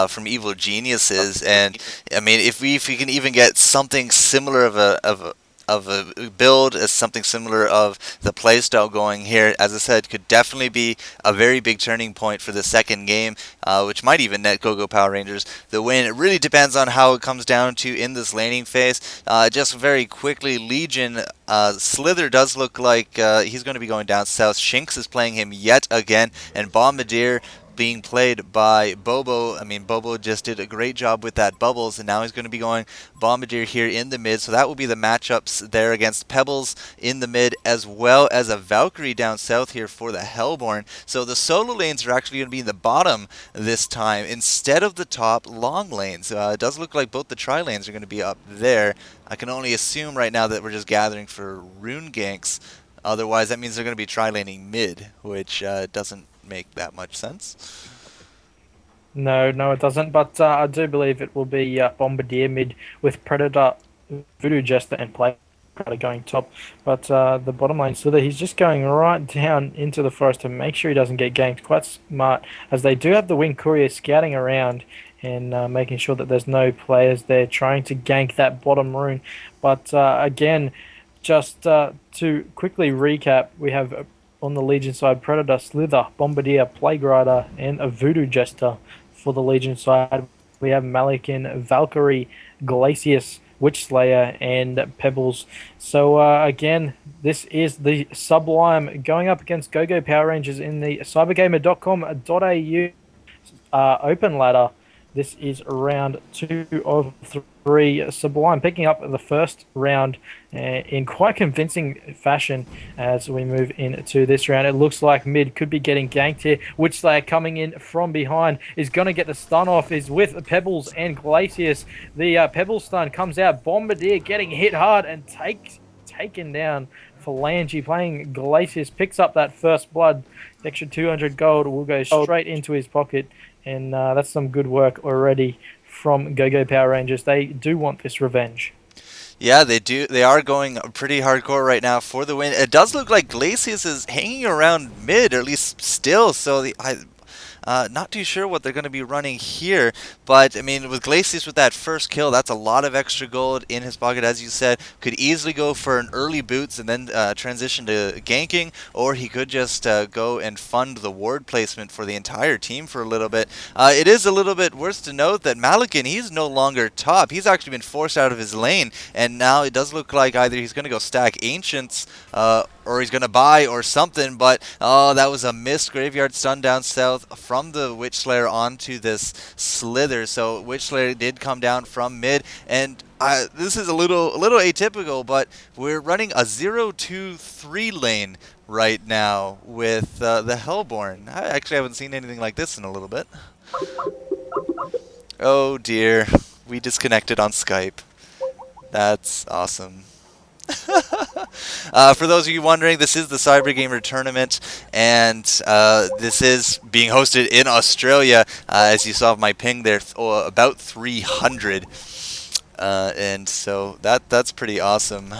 from Evil Geniuses, and I mean, if we can even get something similar of a build, as something similar of the playstyle going here, as I said, could definitely be a very big turning point for the second game, which might even net GoGo Power Rangers the win. It really depends on how it comes down to in this laning phase. Just very quickly, Legion, Slither does look like he's going to be going down south. Shinx is playing him yet again, and Bombardier being played by Bobo. I mean, Bobo just did a great job with that Bubbles, and now he's going to be going Bombardier here in the mid. So that will be the matchups there against Pebbles in the mid, as well as a Valkyrie down south here for the Hellborn. So the solo lanes are actually going to be in the bottom this time instead of the top long lanes. It does look like both the tri lanes are going to be up there. I can only assume right now that we're just gathering for rune ganks. Otherwise, that means they're going to be tri-laning mid, which doesn't make that much sense. No, no, it doesn't. But I do believe it will be Bombardier mid with Predator, Voodoo Jester, and Play Predator going top. But the bottom lane Slither, he's just going right down into the forest to make sure he doesn't get ganked. Quite smart, as they do have the Wing Courier scouting around and making sure that there's no players there trying to gank that bottom rune. But again, just to quickly recap, we have on the Legion side Predator, Slither, Bombardier, Plague Rider, and a Voodoo Jester. For the Legion side, we have Malikin, Valkyrie, Glacius, Witch Slayer, and Pebbles. So again, this is the Sublime going up against GoGo Power Rangers in the cybergamer.com.au open ladder. This is round 2 of 3. Sublime picking up the first round in quite convincing fashion as we move into this round. It looks like mid could be getting ganked here. Witchslayer coming in from behind is going to get the stun off. Is with Pebbles and Glacius. The Pebbles stun comes out. Bombardier getting hit hard and taken down. Phalange playing Glacius picks up that first blood. The extra 200 gold will go straight into his pocket. And that's some good work already from GoGo Power Rangers. They do want this revenge. Yeah, they do. They are going pretty hardcore right now for the win. It does look like Glacius is hanging around mid, or at least still. So not too sure what they're going to be running here, but I mean, with Glacius with that first kill, that's a lot of extra gold in his pocket, as you said. Could easily go for an early boots and then transition to ganking, or he could just go and fund the ward placement for the entire team for a little bit. It is a little bit worth to note that Malikin, he's no longer top. He's actually been forced out of his lane, and now it does look like either he's going to go stack Ancients, or he's going to buy or something, but oh, that was a missed graveyard stun down south from the Witch Slayer onto this Slither. So Witch Slayer did come down from mid, and this is a little atypical, but we're running a 0-2-3 lane right now with the Hellborn. I actually haven't seen anything like this in a little bit. Oh dear, we disconnected on Skype. That's awesome. For those of you wondering, this is the CyberGamer tournament, and this is being hosted in Australia. As you saw my ping there, about 300, and so that's pretty awesome.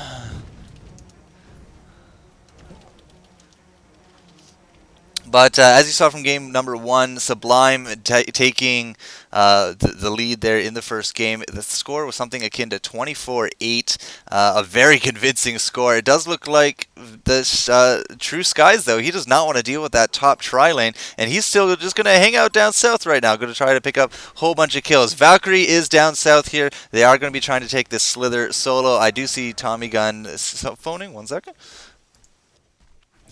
But as you saw from game number 1, Sublime taking the lead there in the first game. The score was something akin to 24-8, a very convincing score. It does look like this True Skies, though. He does not want to deal with that top tri-lane, and he's still just going to hang out down south right now, going to try to pick up a whole bunch of kills. Valkyrie is down south here. They are going to be trying to take this Slither solo. I do see TommyGun phoning. 1 second.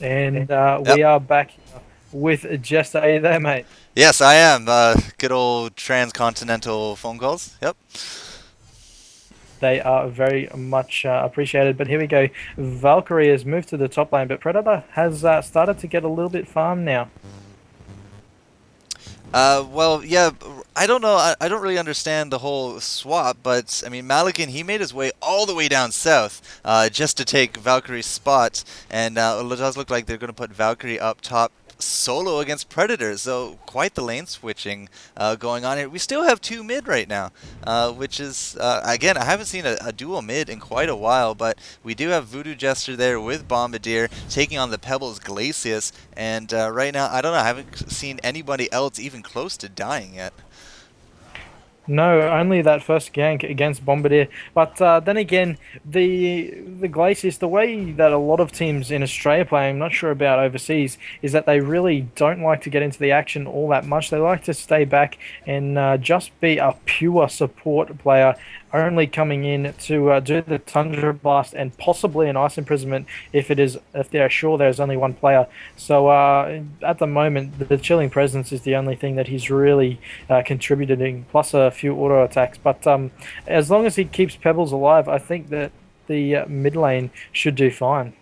And we are back with Jester. Are you there, mate? Yes, I am. Good old transcontinental phone calls. Yep. They are very much appreciated. But here we go. Valkyrie has moved to the top lane, but Predator has started to get a little bit farmed now. Well, yeah, I don't know. I don't really understand the whole swap, but I mean, Malikin, he made his way all the way down south just to take Valkyrie's spot, and it does look like they're going to put Valkyrie up top solo against Predators, so quite the lane switching going on here. We still have 2 mid right now, which is, again, I haven't seen a dual mid in quite a while, but we do have Voodoo Jester there with Bombardier taking on the Pebbles Glacius, and right now, I don't know, I haven't seen anybody else even close to dying yet. No, only that first gank against Bombardier. But then again, the Glacius, the way that a lot of teams in Australia play, I'm not sure about overseas, is that they really don't like to get into the action all that much. They like to stay back and just be a pure support player, only coming in to do the Tundra Blast and possibly an Ice Imprisonment if they're sure there's only one player. So at the moment, the Chilling Presence is the only thing that he's really contributing, plus a few auto attacks. But as long as he keeps Pebbles alive, I think that the mid lane should do fine.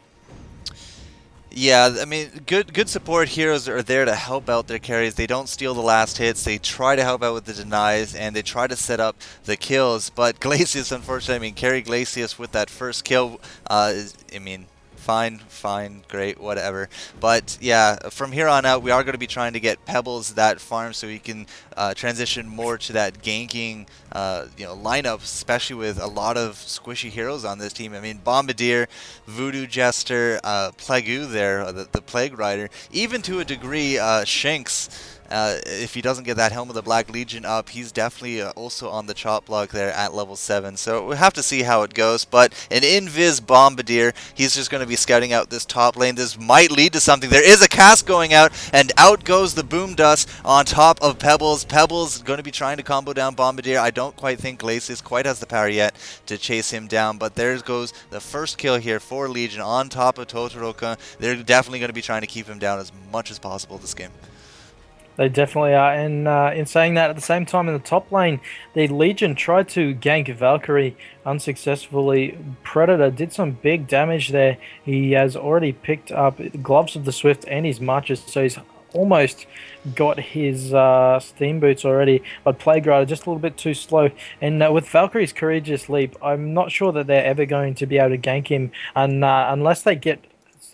Yeah, I mean, good support heroes are there to help out their carries. They don't steal the last hits. They try to help out with the denies, and they try to set up the kills. But Glacius, unfortunately, I mean, carry Glacius with that first kill, I mean, fine, great, whatever. But yeah, from here on out, we are going to be trying to get Pebbles that farm so we can transition more to that ganking, lineup, especially with a lot of squishy heroes on this team. I mean, Bombardier, Voodoo Jester, Plague there, the Plague Rider, even to a degree, Shinx. If he doesn't get that Helm of the Black Legion up, he's definitely also on the chop block there at level 7. So we'll have to see how it goes. But an Invis Bombardier, he's just going to be scouting out this top lane. This might lead to something. There is a cast going out, and out goes the Boom Dust on top of Pebbles. Pebbles going to be trying to combo down Bombardier. I don't quite think Glacius quite has the power yet to chase him down. But there goes the first kill here for Legion on top of Totoroka. They're definitely going to be trying to keep him down as much as possible this game. They definitely are, and in saying that, at the same time in the top lane, the Legion tried to gank Valkyrie unsuccessfully. Predator did some big damage there. He has already picked up Gloves of the Swift and his Marches, so he's almost got his steam boots already, but Plague Rider just a little bit too slow. And with Valkyrie's Courageous Leap, I'm not sure that they're ever going to be able to gank him, and unless they get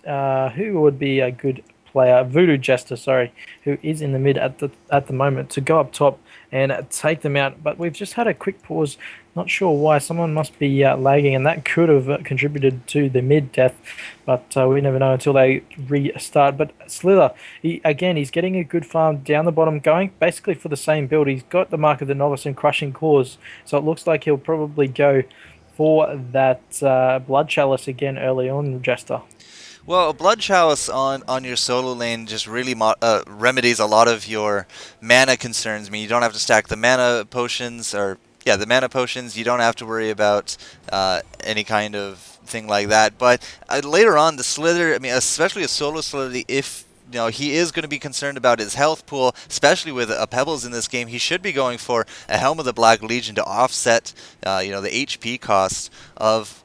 who would be a good player, Voodoo Jester, sorry, who is in the mid at the moment, to go up top and take them out. But we've just had a quick pause. Not sure why. Someone must be lagging, and that could have contributed to the mid death. But we never know until they restart. But Slither, he's getting a good farm down the bottom, going basically for the same build. He's got the Mark of the Novice and Crushing Claws, so it looks like he'll probably go for that Blood Chalice again early on, Jester. Well, a Blood Chalice on your solo lane just really remedies a lot of your mana concerns. I mean, you don't have to stack the mana potions, the mana potions. You don't have to worry about any kind of thing like that. But later on, the Slither, I mean, especially a solo Slither, if he is going to be concerned about his health pool, especially with Pebbles in this game. He should be going for a Helm of the Black Legion to offset, the HP cost of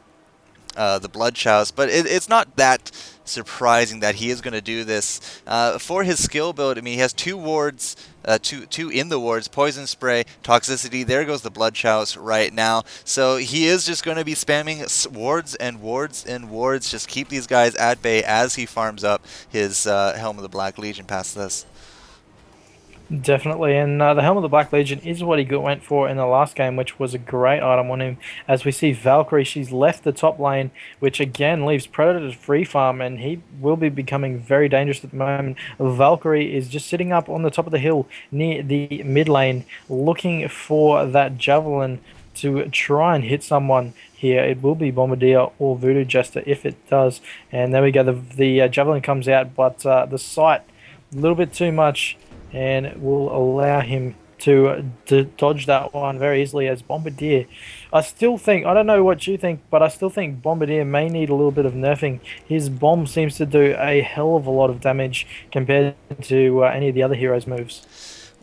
the Blood Chalice, but it's not that surprising that he is going to do this. For his skill build, I mean, he has 2 wards, two in the wards, Poison Spray, Toxicity. There goes the Blood Chalice right now. So he is just going to be spamming wards and wards and wards. Just keep these guys at bay as he farms up his Helm of the Black Legion past this. Definitely, and the Helm of the Black Legion is what he went for in the last game, which was a great item on him. As we see Valkyrie, she's left the top lane, which again leaves Predator to free farm, and he will be becoming very dangerous at the moment. Valkyrie is just sitting up on the top of the hill near the mid lane, looking for that Javelin to try and hit someone here. It will be Bombardier or Voodoo Jester if it does. And there we go, the Javelin comes out, but the sight, a little bit too much, and it will allow him to dodge that one very easily as Bombardier. I still think, I don't know what you think, but I still think Bombardier may need a little bit of nerfing. His bomb seems to do a hell of a lot of damage compared to any of the other heroes' moves.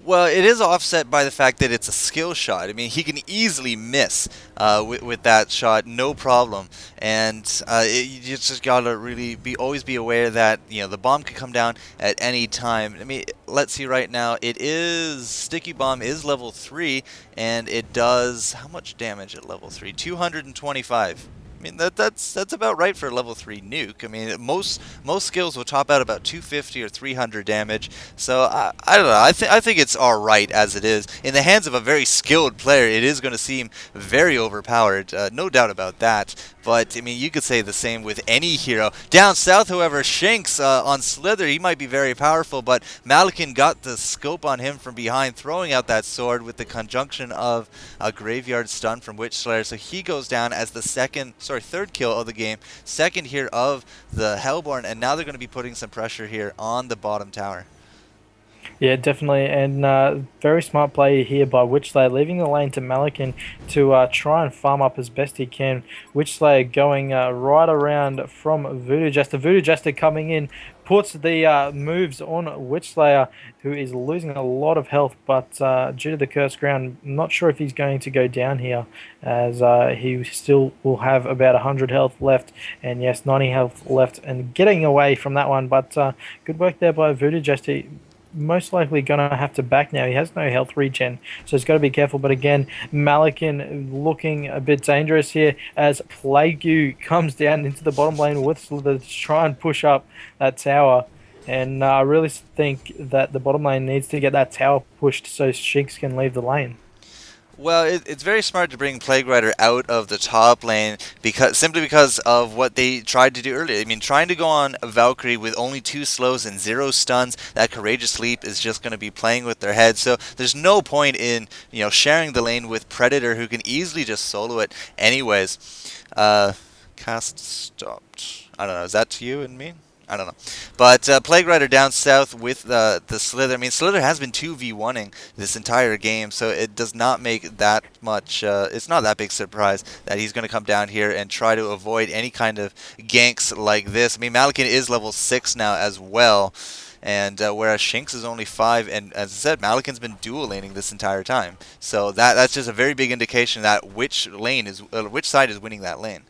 Well, it is offset by the fact that it's a skill shot. I mean, he can easily miss with that shot, no problem. And you just gotta really always be aware that the bomb could come down at any time. I mean, let's see right now. It is Sticky Bomb is level 3, and it does how much damage at level 3? 225. I mean, that's about right for a level 3 nuke. I mean, most skills will top out about 250 or 300 damage. So I don't know. I think it's all right as it is. In the hands of a very skilled player, it is going to seem very overpowered. No doubt about that. But I mean, you could say the same with any hero. Down south, however, Shinx on Slither, he might be very powerful, but Malakin got the scope on him from behind, throwing out that sword with the conjunction of a Graveyard Stun from Witch Slayer. So he goes down as the third kill of the game, second here of the Hellborn, and now they're going to be putting some pressure here on the bottom tower. Yeah, definitely, and very smart play here by Witchslayer, leaving the lane to Malakin to try and farm up as best he can. Witchslayer going right around from Voodoo Jester. Voodoo Jester coming in, puts the moves on Witchslayer, who is losing a lot of health, but due to the cursed ground, I'm not sure if he's going to go down here, as he still will have about 100 health left, and yes, 90 health left, and getting away from that one, but good work there by Voodoo Jester. most likely going to have to back now. He has no health regen, so he's got to be careful. But again, Malakin looking a bit dangerous here as Plague comes down into the bottom lane with Slither to try and push up that tower. And I really think that the bottom lane needs to get that tower pushed so Shinx can leave the lane. Well, it's very smart to bring Plague Rider out of the top lane simply because of what they tried to do earlier. I mean, trying to go on a Valkyrie with only 2 slows and 0 stuns, that Courageous Leap is just going to be playing with their heads. So there's no point in sharing the lane with Predator, who can easily just solo it anyways. Cast stopped. I don't know. Is that to you and me? I don't know. But Plague Rider down south with the Slither. I mean, Slither has been 2v1ing this entire game, so it does not make that much, it's not that big surprise that he's going to come down here and try to avoid any kind of ganks like this. I mean, Malakin is level 6 now as well, and whereas Shinx is only 5, and as I said, Malakin's been dual laning this entire time. So that's just a very big indication that which side is winning that lane.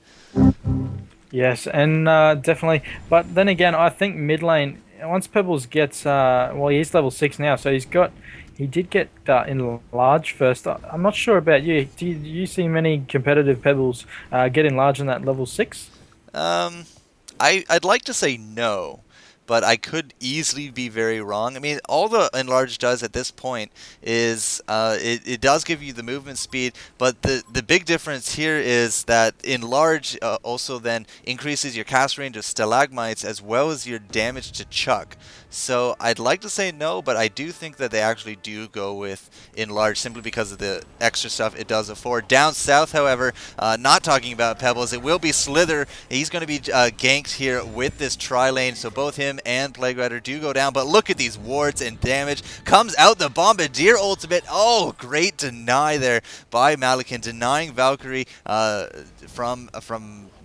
Yes, and definitely. But then again, I think mid lane, once Pebbles gets, well, he's level 6 now, so he did get enlarged first. I'm not sure about you. Do you see many competitive Pebbles get enlarged in that level 6? I'd like to say no, but I could easily be very wrong. I mean, all the Enlarge does at this point is it does give you the movement speed, but the big difference here is that Enlarge also then increases your cast range of Stalagmites as well as your damage to Chuck. So I'd like to say no, but I do think that they actually do go with Enlarge simply because of the extra stuff it does afford. Down south, however, not talking about Pebbles, it will be Slither. He's going to be ganked here with this tri-lane, so both him and Plague Rider do go down, but look at these wards and damage. Comes out the Bombardier ultimate. Oh, great deny there by Malakin, denying Valkyrie from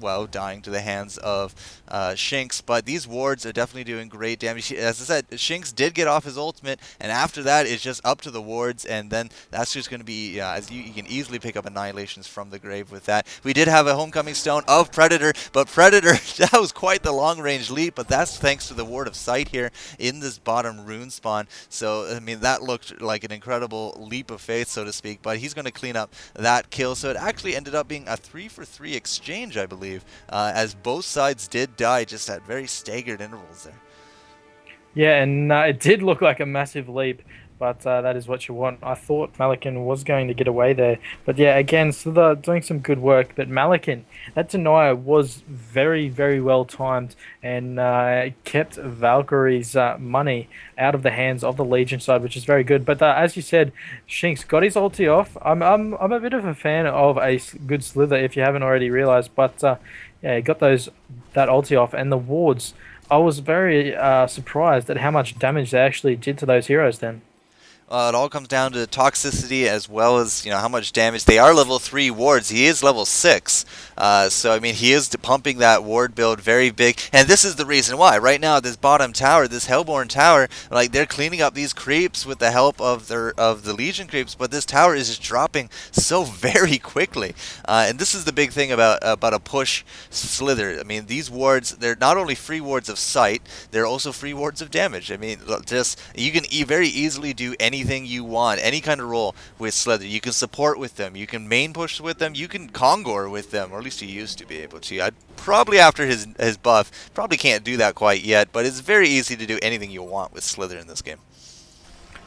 well, dying to the hands of Shinx, but these wards are definitely doing great damage. As I said, Shinx did get off his ultimate, and after that, it's just up to the wards, and then that's just going to be, as you can easily pick up Annihilations from the grave with that. We did have a Homecoming Stone of Predator, but Predator, that was quite the long-range leap, but that's thanks to the Ward of Sight here in this bottom rune spawn. So, I mean, that looked like an incredible leap of faith, so to speak, but he's going to clean up that kill. So it actually ended up being a 3-for-3 exchange, I believe. As both sides did die just at very staggered intervals there. Yeah, and it did look like a massive leap, but that is what you want. I thought Malakin was going to get away there, but yeah, again, Slither doing some good work, but Malakin, that denier was very, very well timed and kept Valkyrie's money out of the hands of the Legion side, which is very good. But as you said, Shinx got his ulti off. I'm a bit of a fan of a good Slither, if you haven't already realized, but yeah, he got that ulti off, and the wards, I was very surprised at how much damage they actually did to those heroes then. It all comes down to toxicity as well as how much damage. They are level 3 wards. He is level 6. So I mean, he is pumping that ward build very big, and this is the reason why. Right now, this bottom tower, this Hellborn tower, like they're cleaning up these creeps with the help of the Legion creeps, but this tower is just dropping so very quickly. And this is the big thing about a push Slither. I mean, these wards, they're not only free wards of sight, they're also free wards of damage. I mean, just you can very easily do anything you want, any kind of role with Slither. You can support with them, you can main push with them, you can Kongor with them, or at least you used to be able to. I'd probably, after his buff, probably can't do that quite yet, but it's very easy to do anything you want with Slither in this game.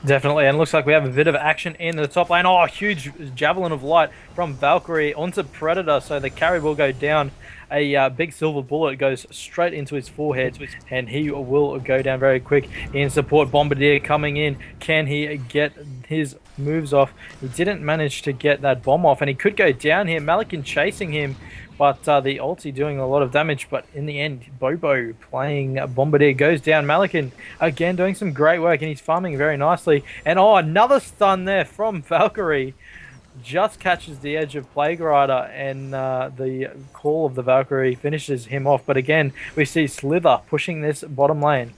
Definitely, and it looks like we have a bit of action in the top lane. Oh, huge Javelin of Light from Valkyrie onto Predator, so the carry will go down. A big silver bullet goes straight into his forehead, and he will go down very quick. In support, Bombardier coming in. Can he get his moves off? He didn't manage to get that bomb off, and he could go down here. Malakin chasing him, but the ulti doing a lot of damage. But in the end, Bobo playing Bombardier goes down. Malakin again doing some great work, and he's farming very nicely. And oh, another stun there from Valkyrie. Just catches the edge of Plague Rider, and the call of the Valkyrie finishes him off. But again, we see Slither pushing this bottom lane.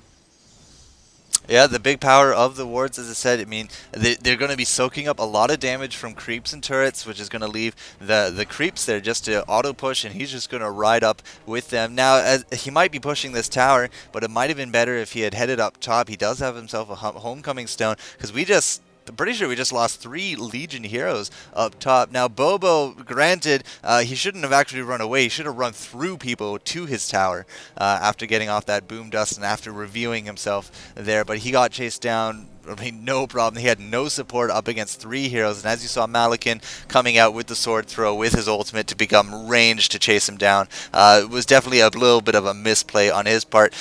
Yeah, the big power of the wards, as I said, I mean, they're going to be soaking up a lot of damage from creeps and turrets, which is going to leave the creeps there just to auto push, and he's just going to ride up with them. Now, he might be pushing this tower, but it might have been better if he had headed up top. He does have himself a homecoming stone, because I'm pretty sure we just lost 3 Legion heroes up top. Now, Bobo, granted, he shouldn't have actually run away. He should have run through people to his tower after getting off that boom dust and after reviewing himself there. But he got chased down. I mean, no problem. He had no support up against 3 heroes. And as you saw, Malakin coming out with the sword throw with his ultimate to become ranged to chase him down. It was definitely a little bit of a misplay on his part.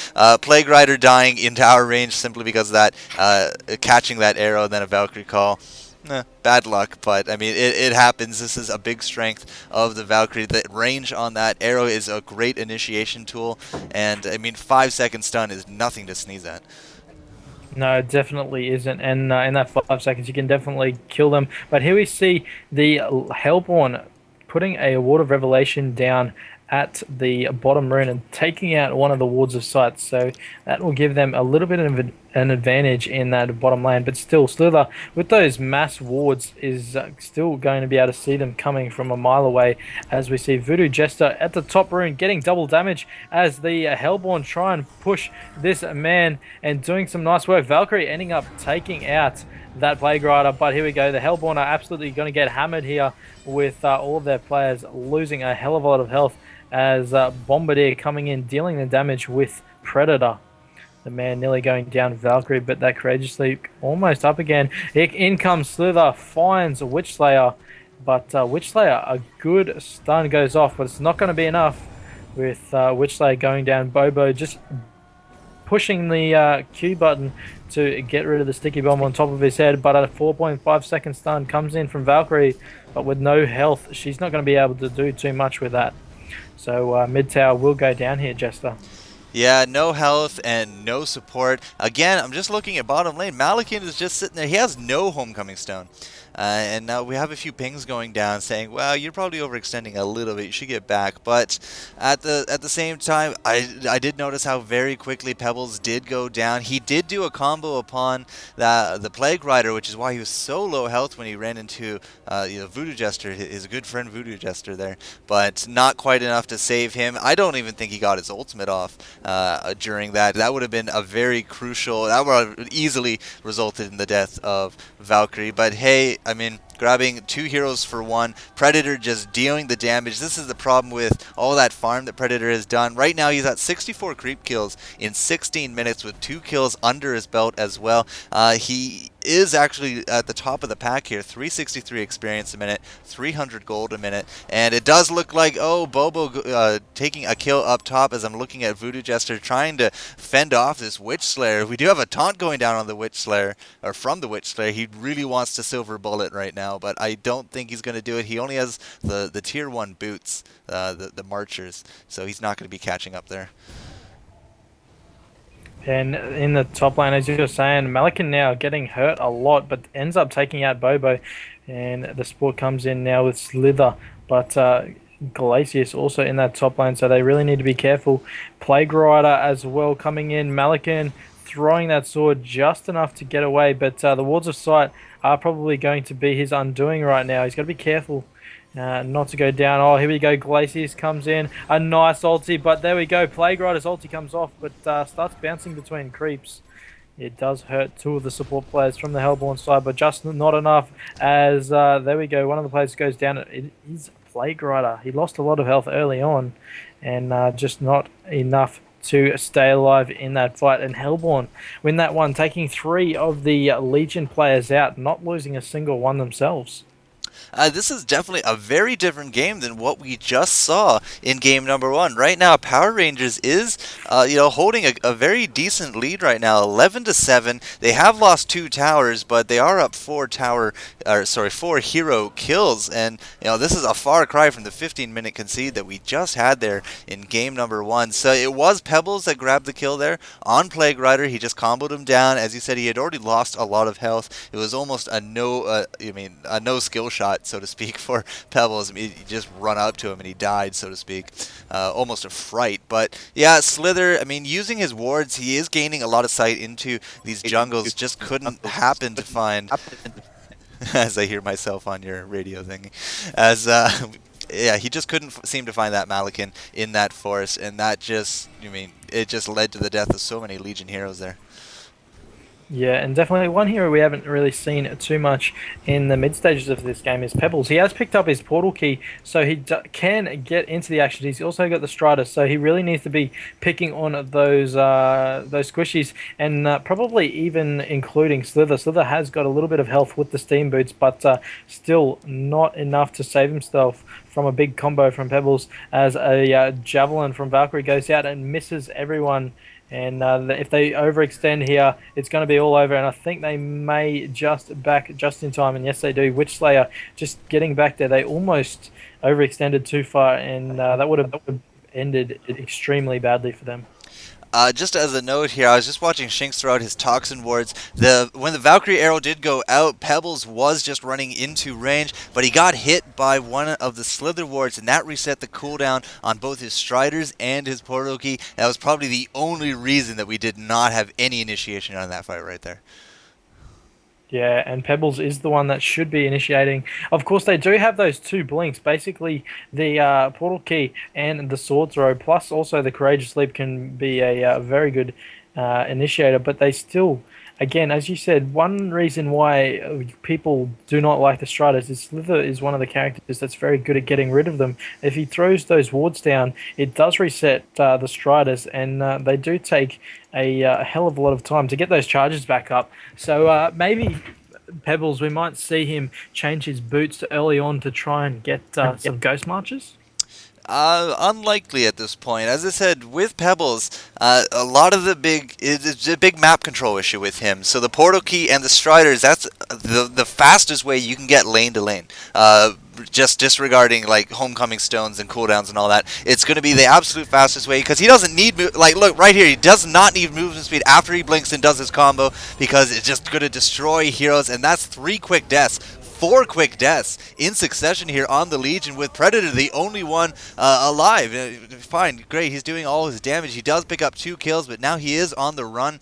Plague Rider dying in tower range simply because of that, catching that arrow and then a Valkyrie call. Bad luck, but I mean, it happens. This is a big strength of the Valkyrie. The range on that arrow is a great initiation tool. And I mean, 5-second stun is nothing to sneeze at. No, it definitely isn't. And in that 5 seconds, you can definitely kill them. But here we see the Hellborn putting a Ward of Revelation down at the bottom rune and taking out one of the wards of sight. So that will give them a little bit of an advantage in that bottom lane. But still, Slither, with those mass wards, is still going to be able to see them coming from a mile away, as we see Voodoo Jester at the top rune getting double damage as the Hellborn try and push this man and doing some nice work. Valkyrie ending up taking out that Plague Rider, but here we go. The Hellborn are absolutely going to get hammered here with all of their players losing a hell of a lot of health as Bombardier coming in, dealing the damage with Predator. The man nearly going down Valkyrie, but that courageously almost up again. In comes Slither, finds Witchslayer, but Witchslayer, a good stun goes off, but it's not going to be enough with Witchslayer going down. Bobo just pushing the Q button to get rid of the sticky bomb on top of his head, but a 4.5-second stun comes in from Valkyrie, but with no health, she's not going to be able to do too much with that. So mid tower will go down here, Jester. Yeah, no health and no support. Again, I'm just looking at bottom lane. Malakin is just sitting there. He has no homecoming stone. And now we have a few pings going down saying, well, you're probably overextending a little bit. You should get back. But at the same time, I did notice how very quickly Pebbles did go down. He did do a combo upon the Plague Rider, which is why he was so low health when he ran into Voodoo Jester, his good friend Voodoo Jester there. But not quite enough to save him. I don't even think he got his ultimate off during that. That would have been a very crucial, that would have easily resulted in the death of Valkyrie. But hey, I mean, grabbing 2 heroes for 1, Predator just dealing the damage. This is the problem with all that farm that Predator has done. Right now he's at 64 creep kills in 16 minutes with 2 kills under his belt as well. He is actually at the top of the pack here, 363 experience a minute, 300 gold a minute, and it does look like, oh, Bobo taking a kill up top as I'm looking at Voodoo Jester trying to fend off this Witch Slayer. We do have a taunt going down on the Witch Slayer, or from the Witch Slayer. He really wants to silver bullet right now, but I don't think he's going to do it. He only has the tier 1 boots, the marchers, so he's not going to be catching up there. And in the top lane, as you were saying, Malakin now getting hurt a lot, but ends up taking out Bobo. And the support comes in now with Slither, but Glacius also in that top lane, so they really need to be careful. Plague Rider as well coming in. Malakin throwing that sword just enough to get away, but the Wards of Sight are probably going to be his undoing right now. He's got to be careful not to go down. Oh, here we go. Glacius comes in. A nice ulti, but there we go. Plague Rider's ulti comes off, but starts bouncing between creeps. It does hurt 2 of the support players from the Hellborn side, but just not enough as, there we go, one of the players goes down. It is Plague Rider. He lost a lot of health early on, and just not enough to stay alive in that fight. And Hellborn win that one, taking 3 of the Legion players out, not losing a single one themselves. This is definitely a very different game than what we just saw in game number 1. Right now, Power Rangers is, holding a very decent lead right now, 11-7. They have lost 2 towers, but they are up 4 hero kills, and this is a far cry from the 15-minute concede that we just had there in game number 1. So it was Pebbles that grabbed the kill there on Plague Rider. He just comboed him down. As you said, he had already lost a lot of health. It was almost a no skill shot shot, so to speak, for Pebbles. I mean, he just run up to him and he died, so to speak. Almost a fright. But yeah, Slither, I mean, using his wards, he is gaining a lot of sight into these jungles. Just couldn't happen to find, as I hear myself on your radio thingy, as yeah, he just couldn't seem to find that Malikan in that forest, and that just, I mean, it just led to the death of so many Legion heroes there. Yeah, and definitely one hero we haven't really seen too much in the mid stages of this game is Pebbles. He has picked up his portal key, so he can get into the action. He's also got the Strider, so he really needs to be picking on those squishies, and probably even including Slither. Slither has got a little bit of health with the Steam Boots, but still not enough to save himself from a big combo from Pebbles, as a Javelin from Valkyrie goes out and misses everyone. And if they overextend here, it's going to be all over. And I think they may just back just in time. And yes, they do. Witch Slayer just getting back there. They almost overextended too far, and that would have ended extremely badly for them. Just as a note here, I was just watching Shinx throw out his Toxin wards. When the Valkyrie arrow did go out, Pebbles was just running into range, but he got hit by one of the Slither wards, and that reset the cooldown on both his Striders and his portal key. That was probably the only reason that we did not have any initiation on that fight right there. Yeah, and Pebbles is the one that should be initiating. Of course, they do have those two blinks, basically the portal key and the sword throw, plus also the courageous leap can be a very good initiator, but they still, again, as you said, one reason why people do not like the Striders is Slither is one of the characters that's very good at getting rid of them. If he throws those wards down, it does reset the Striders, and they do take a hell of a lot of time to get those charges back up. So maybe Pebbles, we might see him change his boots early on to try and get some Ghost Marches. Unlikely at this point. As I said, with Pebbles, a lot of it's a big map control issue with him. So the portal key and the Striders, that's the fastest way you can get lane to lane. Just disregarding like homecoming stones and cooldowns and all that, it's going to be the absolute fastest way, because he doesn't need like, look right here, he does not need movement speed after he blinks and does his combo, because it's just going to destroy heroes, and that's 3 quick deaths. 4 quick deaths in succession here on the Legion, with Predator the only one alive. Fine, great, he's doing all his damage. He does pick up 2 kills, but now he is on the run.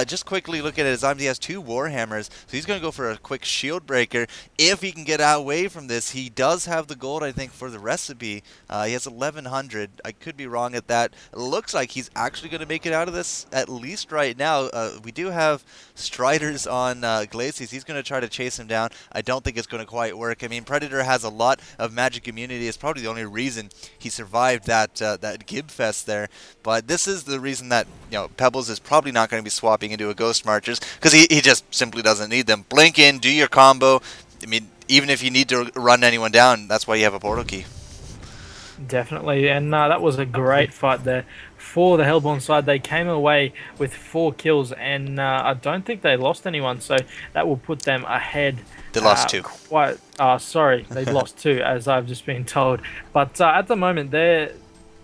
Just quickly looking at his items, he has 2 Warhammers, so he's going to go for a quick shield breaker. If he can get away from this, he does have the gold, I think, for the recipe. He has 1100. I could be wrong at that. It looks like he's actually going to make it out of this, at least right now. We do have Striders on Glacius. He's going to try to chase him down. I don't think it's going to quite work. I mean, Predator has a lot of magic immunity. It's probably the only reason he survived that Gib Fest there. But this is the reason that, you know, Pebbles is probably not going to be swapping into a Ghost Marchers, because he just simply doesn't need them. Blink in, do your combo. I mean, even if you need to run anyone down, that's why you have a portal key. Definitely, and that was a great fight there for the Hellborn side. They came away with 4 kills, and I don't think they lost anyone, so that will put them ahead. They lost 2. Sorry, they lost 2, as I've just been told. But at the moment, they're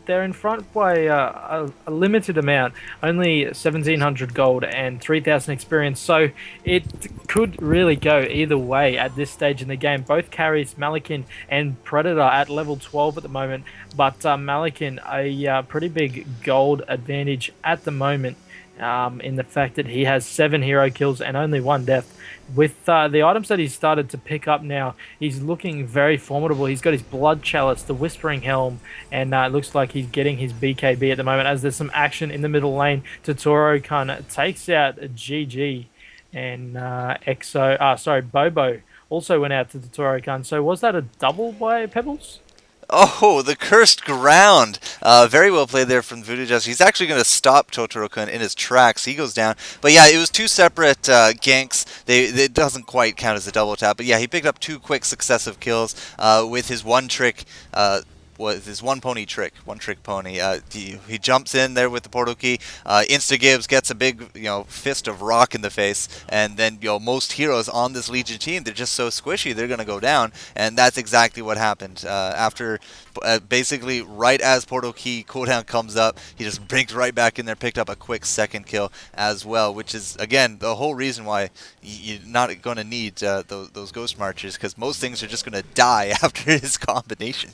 in front by a limited amount, only 1,700 gold and 3,000 experience. So it could really go either way at this stage in the game. Both carries, Malikan and Predator, at level 12 at the moment. But Malikan, a pretty big gold advantage at the moment, in the fact that he has 7 hero kills and only 1 death. With the items that he's started to pick up now, he's looking very formidable. He's got his Blood Chalice, the Whispering Helm, and it looks like he's getting his BKB at the moment, as there's some action in the middle lane. TommyGun takes out GG, and Bobo also went out to TommyGun. So was that a double by Pebbles? Oh, the cursed ground. Very well played there from Voodoo Jester. He's actually going to stop TommyGun in his tracks. He goes down. But yeah, it was 2 separate ganks. It doesn't quite count as a double tap. But yeah, he picked up 2 quick successive kills with his one trick his one trick pony. He jumps in there with the portal key, insta-gives, gets a big fist of rock in the face, and then most heroes on this Legion team, they're just so squishy, they're gonna go down, and that's exactly what happened. After basically right as portal key cooldown comes up, he just brings right back in there, picked up a quick second kill as well, which is again the whole reason why you're not going to need those ghost marchers, because most things are just going to die after his combination.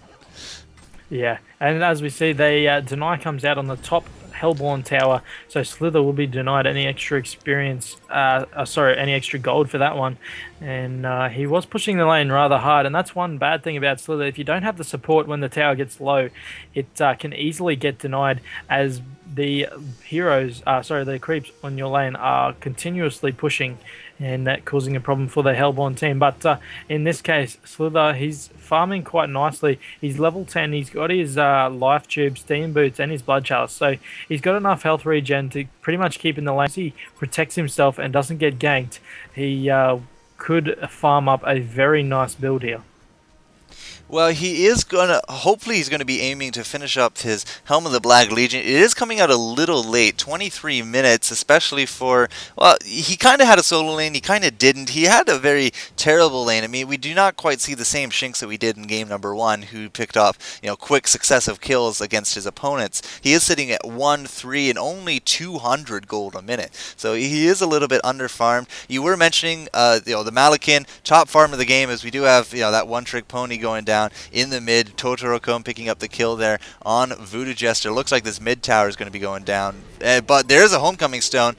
Yeah, and as we see, the deny comes out on the top Hellborn tower, so Slither will be denied any extra experience, any extra gold for that one. And he was pushing the lane rather hard, and that's one bad thing about Slither. If you don't have the support when the tower gets low, it can easily get denied, as the the creeps on your lane are continuously pushing, and that causing a problem for the Hellborn team. But in this case, Slither, he's farming quite nicely. He's level 10. He's got his life tube, steam boots, and his blood chalice. So he's got enough health regen to pretty much keep in the lane. He protects himself and doesn't get ganked. He could farm up a very nice build here. Well, hopefully he's gonna be aiming to finish up his Helm of the Black Legion. It is coming out a little late, 23 minutes, especially for, well, he kind of had a solo lane, he kind of didn't. He had a very terrible lane. I mean, we do not quite see the same Shinx that we did in game number 1, who picked off, quick successive kills against his opponents. He is sitting at 1-3 and only 200 gold a minute. So he is a little bit underfarmed. You were mentioning, the Malakin, top farm of the game, as we do have, that one-trick pony going down in the mid. Totoro picking up the kill there on Voodoo Jester. Looks like this mid tower is going to be going down, but there's a homecoming stone.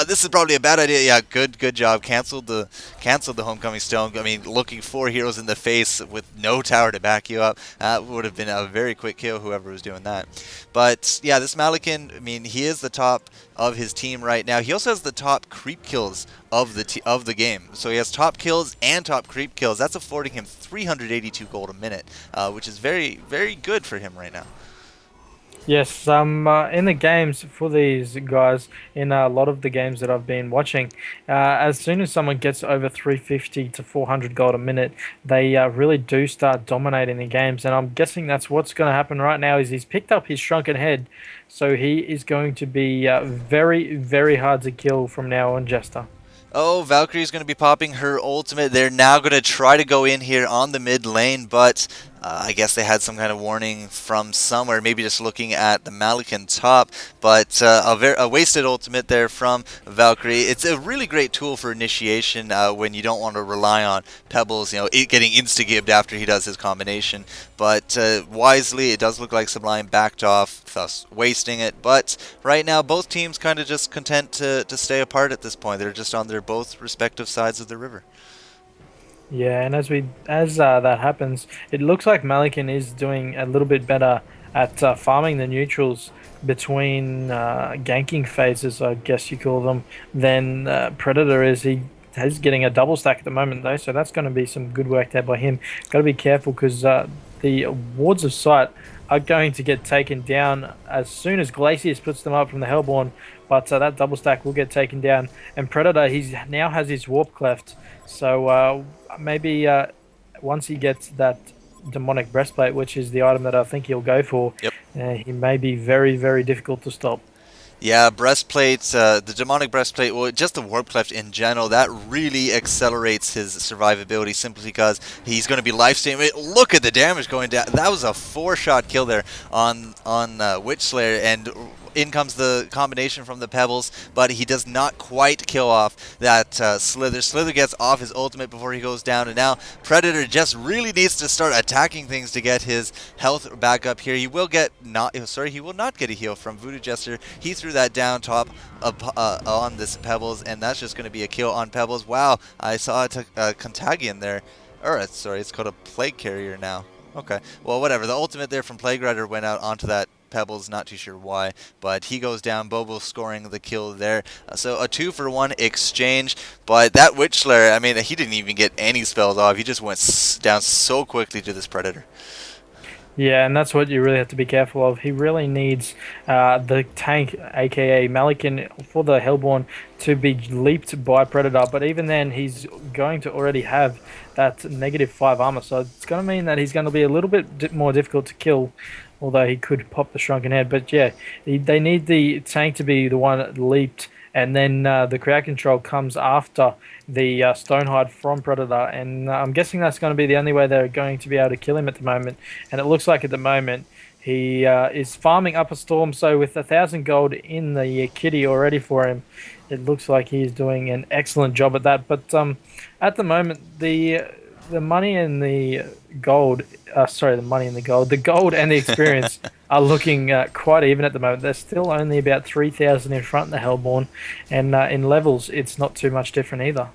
This is probably a bad idea. Yeah, good job. Canceled the homecoming stone. I mean, looking 4 heroes in the face with no tower to back you up. That would have been a very quick kill, whoever was doing that. But yeah, this Malakin, I mean, he is the top of his team right now. He also has the top creep kills of the game. So he has top kills and top creep kills. That's affording him 382 gold a minute, which is very, very good for him right now. Yes, in the games for these guys, in a lot of the games that I've been watching, as soon as someone gets over 350 to 400 gold a minute, they really do start dominating the games. And I'm guessing that's what's going to happen right now. Is he's picked up his shrunken head, so he is going to be very, very hard to kill from now on, Jester. Oh, Valkyrie's going to be popping her ultimate. They're now going to try to go in here on the mid lane, but I guess they had some kind of warning from somewhere, maybe just looking at the Malakin top, but a wasted ultimate there from Valkyrie. It's a really great tool for initiation when you don't want to rely on Pebbles, getting insta-gibbed after he does his combination. But wisely, it does look like Sublime backed off, thus wasting it. But right now, both teams kind of just content to stay apart at this point. They're just on their both respective sides of the river. Yeah, and as that happens, it looks like Malakin is doing a little bit better at farming the neutrals between ganking phases, I guess you call them, than Predator is. He's getting a double stack at the moment, though, so that's going to be some good work there by him. Got to be careful, because the wards of sight are going to get taken down as soon as Glacius puts them up from the Hellborn, but that double stack will get taken down. And Predator, he now has his warp cleft, so maybe once he gets that demonic breastplate, which is the item that I think he'll go for, yep, he may be very, very difficult to stop. Yeah, breastplates, the demonic breastplate, well, just the warp cleft in general, that really accelerates his survivability simply because he's going to be life-stealing. Look at the damage going down. That was a 4-shot kill there on Witch Slayer, and in comes the combination from the Pebbles, but he does not quite kill off that Slither. Slither gets off his ultimate before he goes down, and now Predator just really needs to start attacking things to get his health back up here. He will he will not get a heal from Voodoo Jester. He threw that down top on this Pebbles, and that's just going to be a kill on Pebbles. Wow, I saw a Contagion there. Or, sorry, it's called a Plague Carrier now. Okay, well, whatever. The ultimate there from Plague Rider went out onto that Pebbles, not too sure why, but he goes down. Bobo scoring the kill there. So a 2-for-1 exchange, but that Witch Slayer, I mean, he didn't even get any spells off. He just went down so quickly to this Predator. Yeah, and that's what you really have to be careful of. He really needs the tank, aka Malikan, for the Hellborn to be leaped by Predator. But even then, he's going to already have that -5 armor, so it's going to mean that he's going to be a little bit more difficult to kill. Although he could pop the shrunken head, but yeah, they need the tank to be the one that leaped, and then the crowd control comes after the Stonehide from Predator, and I'm guessing that's going to be the only way they're going to be able to kill him at the moment. And it looks like at the moment he is farming up a storm, so with 1,000 gold in the kitty already for him, it looks like he's doing an excellent job at that. But at the moment, the money and the gold, sorry, the money and the gold and the experience are looking quite even at the moment. They're still only about 3,000 in front of the Hellborn, and in levels, it's not too much different either.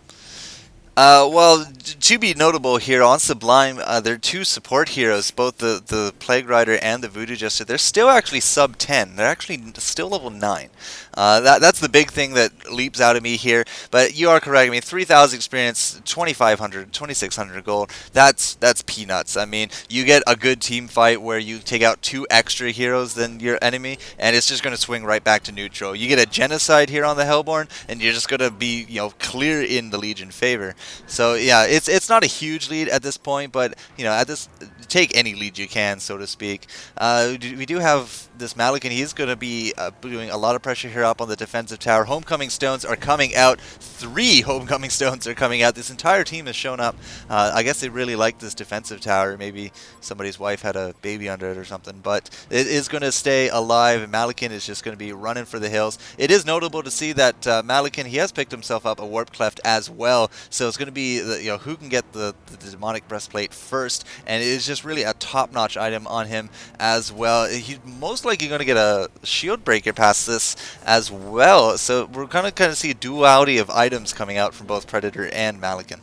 Well, to be notable here on Sublime, there are two support heroes, both the Plague Rider and the Voodoo Jester. They're still actually sub 10. They're actually still level 9. That's the big thing that leaps out at me here. But you are correct. I mean, 3,000 experience, 2,500, 2,600 gold. That's peanuts. I mean, you get a good team fight where you take out 2 extra heroes than your enemy, and it's just going to swing right back to neutral. You get a genocide here on the Hellborn, and you're just going to be, clear in the Legion favor. So yeah, it's not a huge lead at this point, but at this, take any lead you can, so to speak. We do have this Malikan. He's going to be doing a lot of pressure here up on the defensive tower. Homecoming stones are coming out. 3 homecoming stones are coming out. This entire team has shown up. I guess they really like this defensive tower. Maybe somebody's wife had a baby under it or something, but it is going to stay alive. Malikan is just going to be running for the hills. It is notable to see that Malikan, he has picked himself up a warp cleft as well. So it's going to be who can get the demonic breastplate first, and it is just really a top-notch item on him as well. He's most likely going to get a shield breaker past this as well. So we're going to kind of see a duality of items coming out from both Predator and Malikan.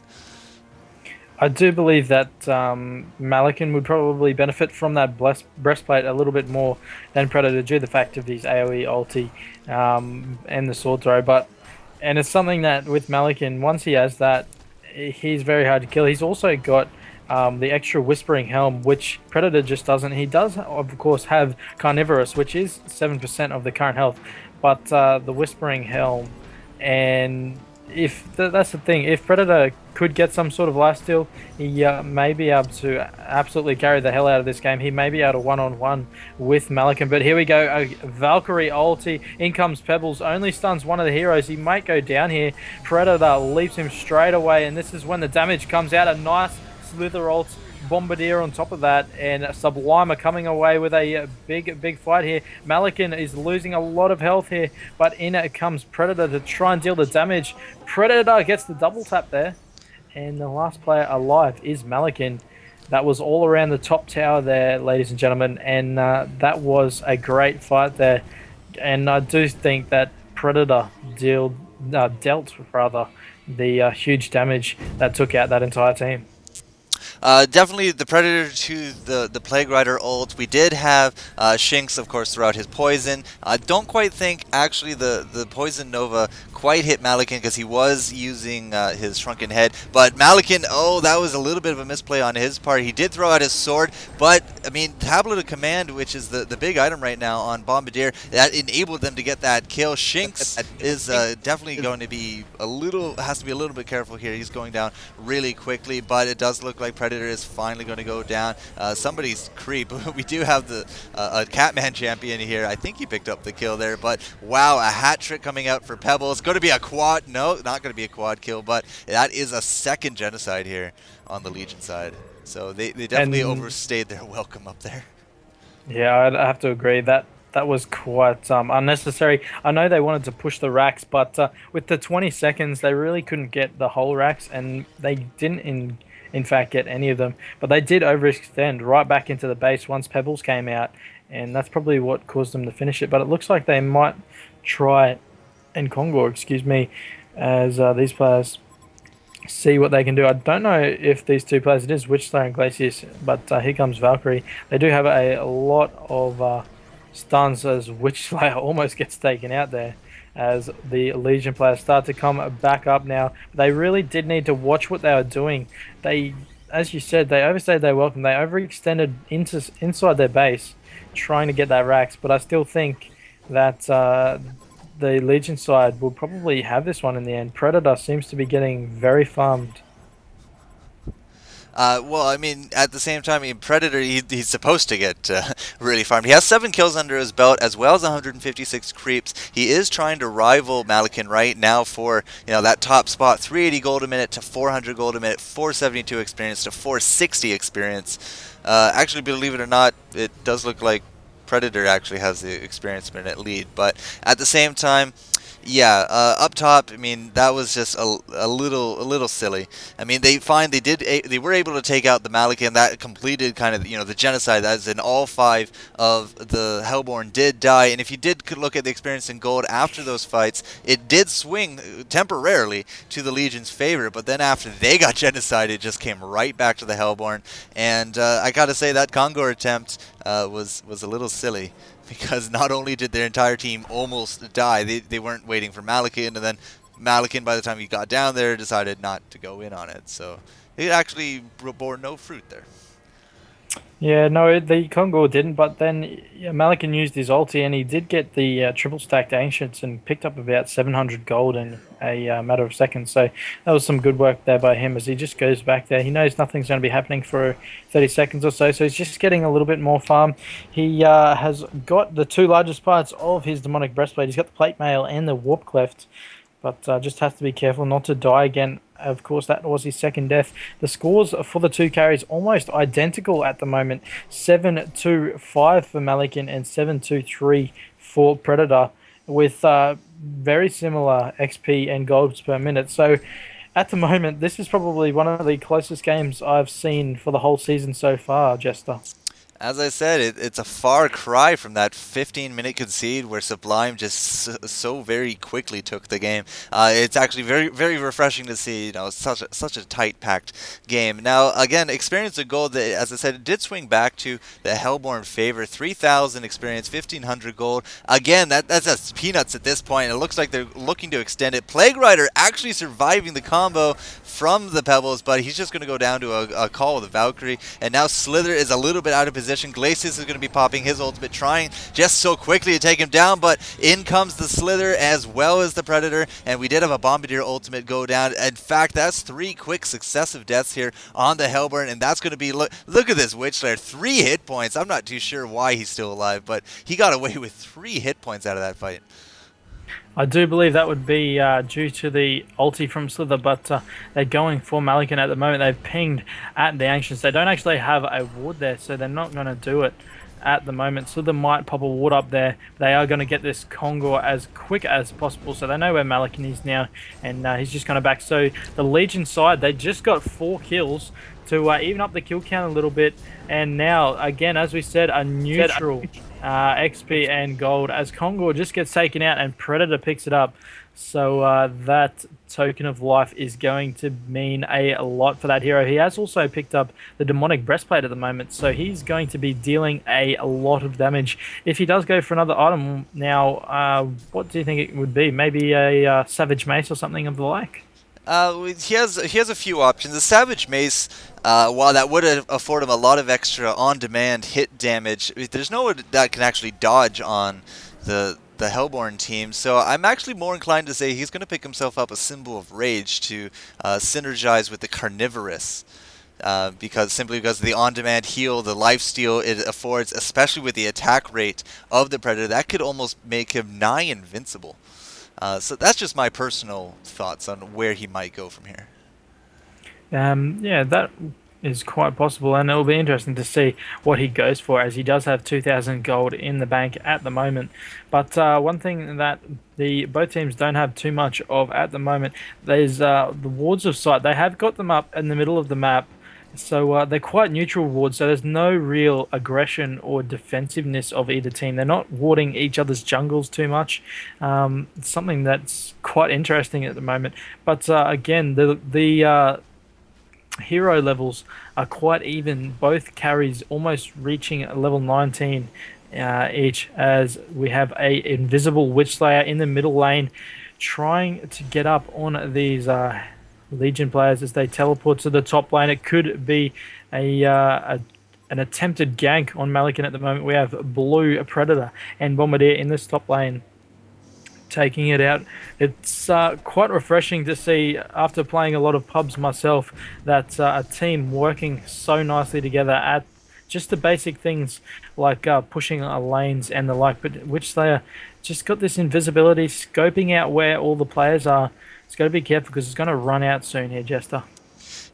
I do believe that Malikan would probably benefit from that breastplate a little bit more than Predator due to the fact of his AoE ulti and the sword throw. And it's something that with Malikan, once he has that, he's very hard to kill. He's also got the extra Whispering Helm, which Predator just doesn't. He does, of course, have Carnivorous, which is 7% of the current health, but the Whispering Helm, and that's the thing, if Predator could get some sort of lifesteal, he may be able to absolutely carry the hell out of this game. He may be able to one-on-one with Malikan, but here we go, a Valkyrie ulti, in comes Pebbles, only stuns one of the heroes. He might go down here. Predator leaps him straight away, and this is when the damage comes out. A nice Slither ult, Bombardier on top of that, and Sublime are coming away with a big fight here. Malikan is losing a lot of health here, but in it comes Predator to try and deal the damage. Predator gets the double tap there, and the last player alive is Malikan. That was all around the top tower there, ladies and gentlemen, and that was a great fight there. And I do think that Predator dealt the huge damage that took out that entire team. Definitely the Predator to the Plague Rider ult. We did have Shinx, of course, throughout his poison. I don't quite think, actually, the Poison Nova quite hit Malikan because he was using his Shrunken Head. But Malikan, oh, that was a little bit of a misplay on his part. He did throw out his sword, but, I mean, Tablet of Command, which is the big item right now on Bombardier, that enabled them to get that kill. Shinx is definitely going to be has to be a little bit careful here. He's going down really quickly, but it does look like Predator is finally going to go down. Somebody's creep. We do have a Catman champion here. I think he picked up the kill there, but wow, a hat trick coming out for Pebbles. Going to be a quad. No, not going to be a quad kill, but that is a second genocide here on the Legion side. So they definitely overstayed their welcome up there. Yeah, I'd have to agree. That was quite unnecessary. I know they wanted to push the racks, but with the 20 seconds, they really couldn't get the whole racks, and they didn't in fact get any of them. But they did overextend right back into the base once Pebbles came out, and that's probably what caused them to finish it. But it looks like they might try and Kongor, excuse me, as these players see what they can do. I don't know if these two players, it is Witchslayer and Glacius, but here comes Valkyrie. They do have a lot of stuns as Witchslayer almost gets taken out there, as the Legion players start to come back up now. They really did need to watch what they were doing. They as you said, they overstayed their welcome. They overextended inside their base, trying to get that racks. But I still think that the Legion side will probably have this one in the end. Predator seems to be getting very farmed. Well, I mean, at the same time, I mean, Predator, he's supposed to get really farmed. He has 7 kills under his belt, as well as 156 creeps. He is trying to rival Malakin right now for, that top spot. 380 gold a minute to 400 gold a minute, 472 experience to 460 experience. Actually, believe it or not, it does look like Predator actually has the experience minute lead. But at the same time, yeah, up top, I mean, that was just a little silly. I mean, they were able to take out the Malakin. That completed kind of the genocide, as in all 5 of the Hellborn did die. And if you did look at the experience in gold after those fights, it did swing temporarily to the Legion's favor. But then after they got genocided, it just came right back to the Hellborn. And I gotta say that Kongor attempt was a little silly. Because not only did their entire team almost die, they weren't waiting for Malakin, and then Malakin, by the time he got down there, decided not to go in on it. So it actually bore no fruit there. Yeah, no, the Kongor didn't, but then Malakin used his ulti and he did get the triple stacked Ancients and picked up about 700 gold in a matter of seconds. So that was some good work there by him as he just goes back there. He knows nothing's going to be happening for 30 seconds or so, so he's just getting a little bit more farm. He has got the 2 largest parts of his demonic breastplate. He's got the plate mail and the warp cleft, but just has to be careful not to die again. Of course, that was his second death. The scores for the 2 carries almost identical at the moment. 7-2-5 for Malakin and 7-2-3 for Predator, with very similar XP and golds per minute. So at the moment, this is probably one of the closest games I've seen for the whole season so far, Jester. As I said, it's a far cry from that 15-minute concede where Sublime just so very quickly took the game. It's actually very, very refreshing to see, such a tight-packed game. Now, again, experience of gold, as I said, it did swing back to the Hellborn favor. 3,000 experience, 1,500 gold. Again, that's just peanuts at this point. It looks like they're looking to extend it. Plague Rider actually surviving the combo from the Pebbles, but he's just going to go down to a call with a Valkyrie. And now Slither is a little bit out of position. Glacius is going to be popping his ultimate, trying just so quickly to take him down, but in comes the Slither as well as the Predator, and we did have a Bombardier ultimate go down. In fact, that's 3 quick successive deaths here on the Hellborn, and that's going to be, look at this Witch Slayer, 3 hit points. I'm not too sure why he's still alive, but he got away with 3 hit points out of that fight. I do believe that would be due to the ulti from Slither, but they're going for Malakin at the moment. They've pinged at the Ancients. They don't actually have a ward there, so they're not going to do it at the moment. Slither might pop a ward up there. They are going to get this Kongor as quick as possible, so they know where Malakin is now, and he's just going to back. So the Legion side, they just got 4 kills to even up the kill count a little bit, and now, again, as we said, a neutral XP and gold as Kongor just gets taken out and Predator picks it up. So that token of life is going to mean a lot for that hero. He has also picked up the demonic breastplate at the moment, so he's going to be dealing a lot of damage. If he does go for another item now, what do you think it would be? Maybe a Savage Mace or something of the like? He has a few options. The Savage Mace, while that would afford him a lot of extra on-demand hit damage, there's no one that can actually dodge on the Hellborn team. So I'm actually more inclined to say he's going to pick himself up a Symbol of Rage to synergize with the Carnivorous. Because of the on-demand heal, the lifesteal it affords, especially with the attack rate of the Predator, that could almost make him nigh invincible. So that's just my personal thoughts on where he might go from here. Yeah, that is quite possible, and it'll be interesting to see what he goes for, as he does have 2,000 gold in the bank at the moment. But one thing that both teams don't have too much of at the moment, there's the wards of sight. They have got them up in the middle of the map, so they're quite neutral wards, so there's no real aggression or defensiveness of either team. They're not warding each other's jungles too much. It's something that's quite interesting at the moment. But again, the hero levels are quite even. Both carries almost reaching level 19 each, as we have a invisible Witch Slayer in the middle lane trying to get up on these Legion players as they teleport to the top lane. It could be an attempted gank on Malikan at the moment. We have Blue, Predator, and Bombardier in this top lane, taking it out. It's quite refreshing to see, after playing a lot of pubs myself, that a team working so nicely together at just the basic things like pushing lanes and the like, but which they are just got this invisibility, scoping out where all the players are. It's got to be careful because it's going to run out soon here, Jester.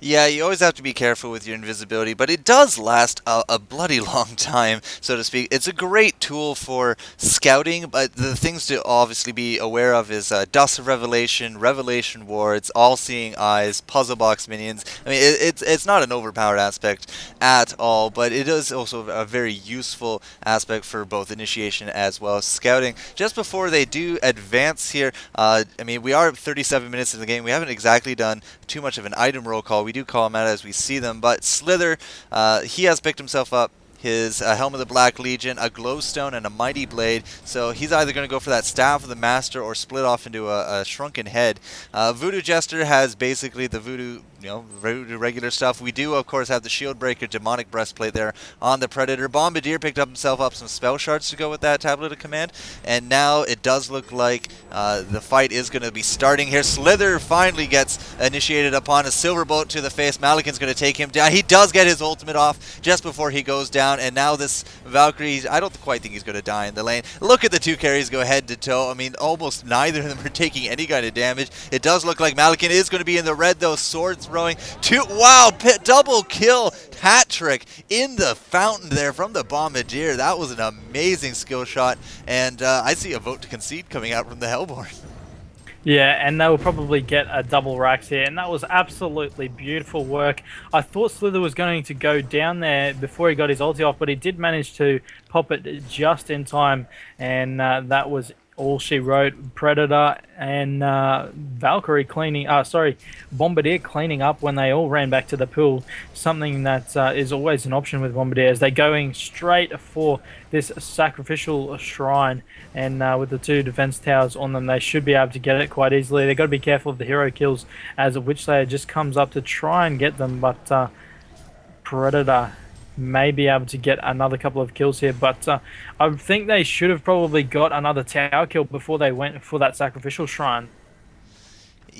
Yeah, you always have to be careful with your invisibility, but it does last a bloody long time, so to speak. It's a great tool for scouting, but the things to obviously be aware of is Dust of Revelation, Revelation Wards, All-Seeing Eyes, Puzzle Box Minions. I mean, it's not an overpowered aspect at all, but it is also a very useful aspect for both initiation as well as scouting. Just before they do advance here, I mean, we are 37 minutes in the game. We haven't exactly done too much of an item roll call. We do call them out as we see them, but Slither, he has picked himself up his Helm of the Black Legion, a Glowstone, and a Mighty Blade. So he's either going to go for that Staff of the Master or split off into a Shrunken Head. Voodoo Jester has basically the Voodoo, Voodoo regular stuff. We do, of course, have the Shield Breaker, Demonic Breastplate there on the Predator. Bombardier picked up himself up some Spell Shards to go with that Tablet of Command. And now it does look like the fight is going to be starting here. Slither finally gets initiated upon a Silver Bolt to the face. Malikan's going to take him down. He does get his ultimate off just before he goes down. And now this Valkyrie, I don't quite think he's going to die in the lane. Look at the two carries go head to toe. I mean, almost neither of them are taking any kind of damage. It does look like Malikan is going to be in the red, though. Sword throwing. Wow, double kill. Hat trick in the fountain there from the Bombardier. That was an amazing skill shot. And I see a vote to concede coming out from the Hellborn. Yeah, and they will probably get a double racks here, and that was absolutely beautiful work. I thought Slither was going to go down there before he got his ulti off, but he did manage to pop it just in time, and that was all she wrote. Predator and Valkyrie Bombardier cleaning up when they all ran back to the pool. Something that is always an option with Bombardier, as they're going straight for this sacrificial shrine, and with the two defense towers on them, they should be able to get it quite easily. They've got to be careful of the hero kills, as Witchslayer just comes up to try and get them, but Predator may be able to get another couple of kills here, but I think they should have probably got another tower kill before they went for that sacrificial shrine.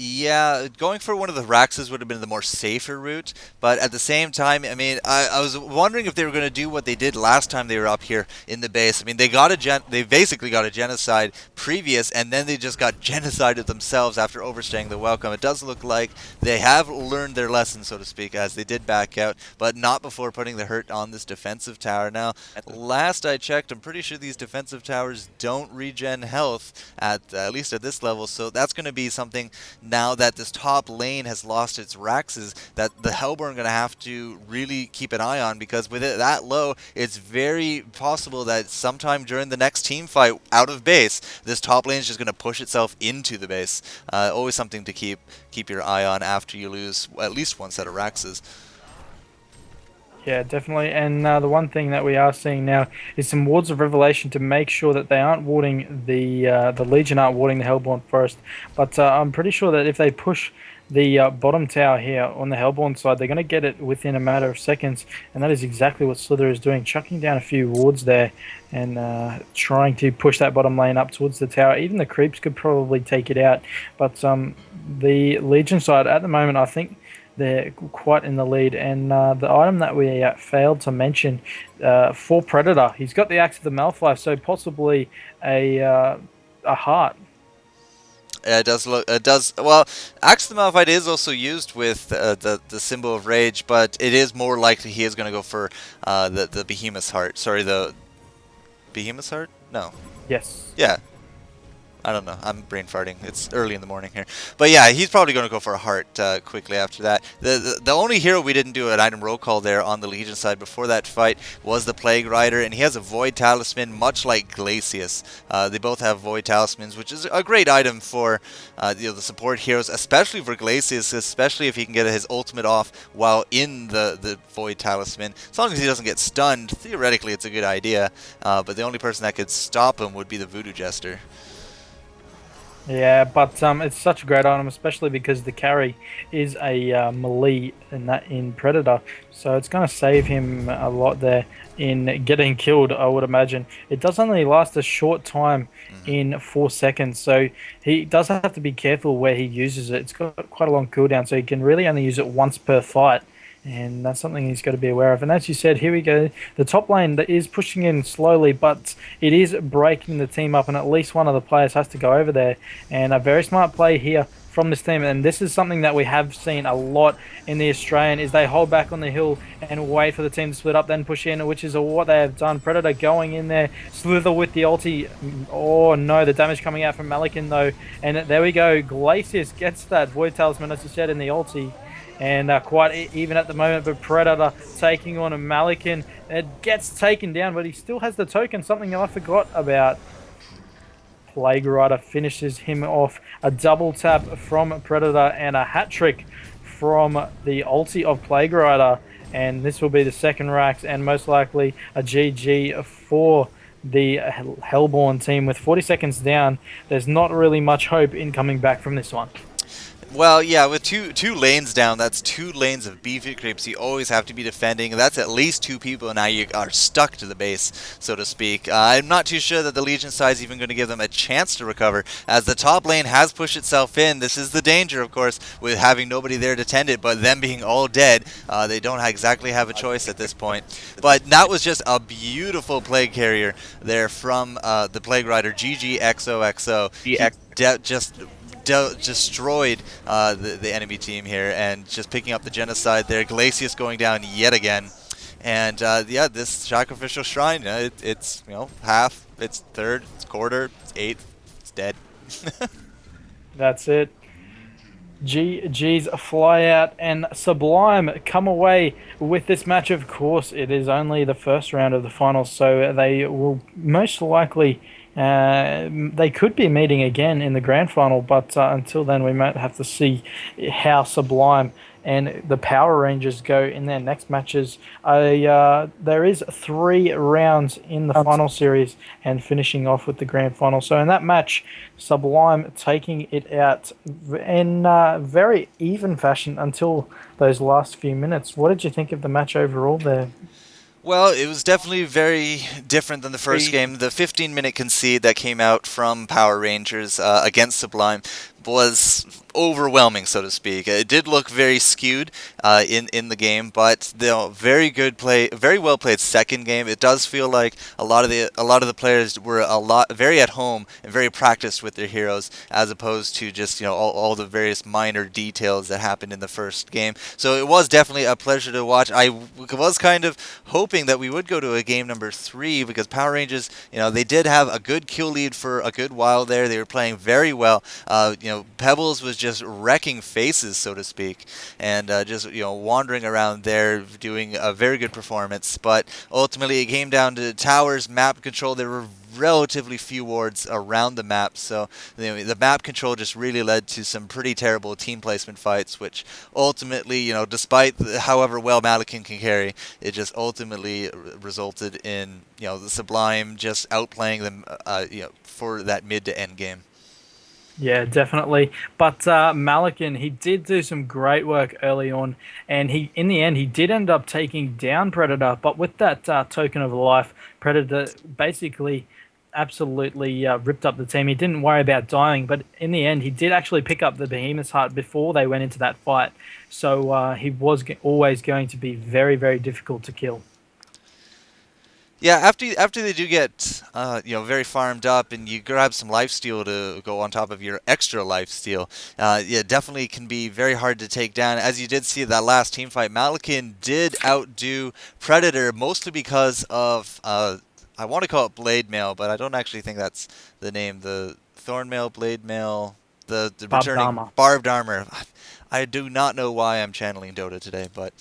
Yeah, going for one of the Raxes would have been the more safer route, but at the same time, I mean, I was wondering if they were going to do what they did last time they were up here in the base. I mean, they basically got a genocide previous, and then they just got genocided themselves after overstaying the welcome. It does look like they have learned their lesson, so to speak, as they did back out, but not before putting the hurt on this defensive tower. Now, last I checked, I'm pretty sure these defensive towers don't regen health, at least at this level, so that's going to be something now that this top lane has lost its Raxes that the Hellborn are going to have to really keep an eye on, because with it that low, it's very possible that sometime during the next team fight out of base, this top lane is just going to push itself into the base. Always something to keep your eye on after you lose at least one set of Raxes. Yeah, definitely. And the one thing that we are seeing now is some wards of revelation to make sure that they aren't warding the Legion aren't warding the Hellborn first. But I'm pretty sure that if they push the bottom tower here on the Hellborn side, they're going to get it within a matter of seconds. And that is exactly what Slither is doing, chucking down a few wards there and trying to push that bottom lane up towards the tower. Even the creeps could probably take it out. But the Legion side at the moment, I think they're quite in the lead. And the item that we failed to mention for Predator, he's got the Axe of the Malphite, so possibly a heart. It does look. It does. Well, Axe of the Malphite is also used with the symbol of rage, but it is more likely he is going to go for the Behemoth's heart. Sorry, the Behemoth's heart. No. Yes. Yeah. I don't know. I'm brain farting. It's early in the morning here. But yeah, he's probably going to go for a heart quickly after that. The only hero we didn't do an item roll call there on the Legion side before that fight was the Plague Rider, and he has a Void Talisman, much like Glacius. They both have Void Talismans, which is a great item for the support heroes, especially for Glacius, especially if he can get his ultimate off while in the Void Talisman. As long as he doesn't get stunned, theoretically it's a good idea. But the only person that could stop him would be the Voodoo Jester. Yeah, but it's such a great item, especially because the carry is a melee in Predator, so it's going to save him a lot there in getting killed. I would imagine it does only last a short time Hmm. in 4 seconds, so he does have to be careful where he uses it. It's got quite a long cooldown, so he can really only use it once per fight. And that's something he's got to be aware of. And as you said, here we go. The top lane that is pushing in slowly, but it is breaking the team up, and at least one of the players has to go over there. And a very smart play here from this team, and this is something that we have seen a lot in the Australian, is they hold back on the hill and wait for the team to split up, then push in, which is what they have done. Predator going in there, slither with the ulti. Oh no, the damage coming out from Malikan though, and there we go. Glacius gets that Void Talisman, as you said, in the ulti. And quite even at the moment, but Predator taking on a Malikan. It gets taken down, but he still has the token, something I forgot about. Plague Rider finishes him off. A double tap from Predator and a hat trick from the ulti of Plague Rider. And this will be the second racks and most likely a GG for the Hellborn team. With 40 seconds down, there's not really much hope in coming back from this one. Well, yeah, with two lanes down, that's 2 lanes of beefy creeps you always have to be defending. That's at least 2 people, and now you are stuck to the base, so to speak. I'm not too sure that the Legion side is even going to give them a chance to recover, as the top lane has pushed itself in. This is the danger, of course, with having nobody there to tend it, but them being all dead. They don't exactly have a choice at this point. But that was just a beautiful Plague Carrier there from the Plague Rider, GGXOXO. He just destroyed the enemy team here, and just picking up the genocide there. Glacius going down yet again, and yeah, this sacrificial shrine, it's half, it's third, it's quarter, it's eighth, it's dead. That's it. GG's fly out and Sublime come away with this match. Of course, it is only the first round of the finals, so they will most likely they could be meeting again in the grand final, but until then, we might have to see how Sublime and the Power Rangers go in their next matches. There is 3 rounds in the final series and finishing off with the grand final. So in that match, Sublime taking it out in very even fashion until those last few minutes. What did you think of the match overall there? Well, it was definitely very different than the first game. The 15-minute concede that came out from Power Rangers against Sublime was overwhelming, so to speak. It did look very skewed in the game, but very good play, very well played second game. It does feel like a lot of the players were very at home and very practiced with their heroes, as opposed to just all the various minor details that happened in the first game. So it was definitely a pleasure to watch. I was kind of hoping that we would go to a game number 3, because Power Rangers, they did have a good kill lead for a good while there. They were playing very well. Pebbles was just wrecking faces, so to speak, and just wandering around there doing a very good performance. But ultimately, it came down to towers, map control. There were relatively few wards around the map, so the map control just really led to some pretty terrible team placement fights, which ultimately, despite however well Malikan can carry, it just ultimately resulted in the Sublime just outplaying them for that mid to end game. Yeah, definitely. But Malikan, he did do some great work early on, and in the end, he did end up taking down Predator. But with that token of life, Predator basically absolutely ripped up the team. He didn't worry about dying, but in the end, he did actually pick up the Behemoth's heart before they went into that fight. So he was always going to be very, very difficult to kill. Yeah, after they do get very farmed up, and you grab some lifesteal to go on top of your extra lifesteal, yeah, definitely can be very hard to take down. As you did see that last team fight, Malikan did outdo Predator, mostly because of I want to call it Blade Mail, but I don't actually think that's the name. The Thorn Mail, Blade Mail, the returning Barbed Armor. I do not know why I'm channeling Dota today, but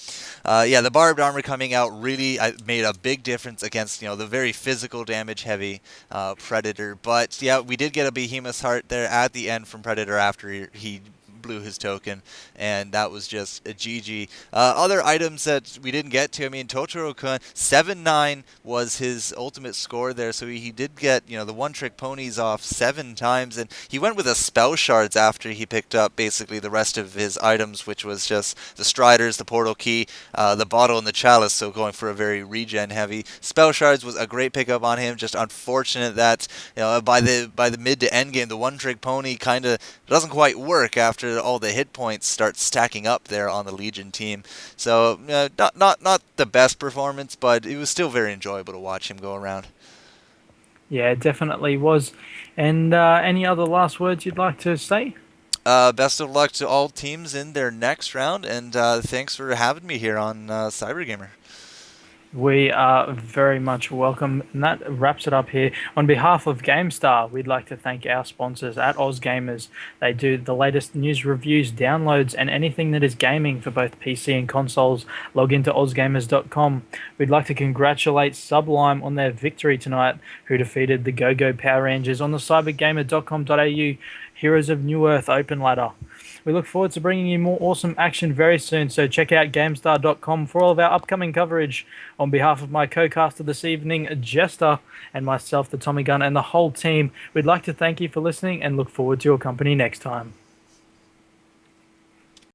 yeah, the Barbed Armor coming out really made a big difference against the very physical damage heavy Predator. But yeah, we did get a Behemoth's Heart there at the end from Predator after he blew his token, and that was just a GG. Other items that we didn't get to, I mean, Totoro-kun, 7-9 was his ultimate score there, so he did get, the one-trick ponies off 7 times, and he went with a spell shards after he picked up basically the rest of his items, which was just the Striders, the Portal Key, the Bottle, and the Chalice, so going for a very regen-heavy. Spell shards was a great pickup on him, just unfortunate that, by the mid to end game, the one-trick pony kind of doesn't quite work after all the hit points start stacking up there on the Legion team. So not the best performance, but it was still very enjoyable to watch him go around. Yeah, it definitely was. And any other last words you'd like to say? Best of luck to all teams in their next round, and thanks for having me here on CyberGamer. We are very much welcome. And that wraps it up here. On behalf of Gamestah, we'd like to thank our sponsors at OzGamers. They do the latest news, reviews, downloads, and anything that is gaming for both PC and consoles. Log into ozgamers.com. We'd like to congratulate Sublime on their victory tonight, who defeated the Go-Go Power Rangers on the cybergamer.com.au Heroes of New Earth Open Ladder. We look forward to bringing you more awesome action very soon, so check out Gamestar.com for all of our upcoming coverage. On behalf of my co-caster this evening, Jester, and myself, the TommyGun, and the whole team, we'd like to thank you for listening and look forward to your company next time.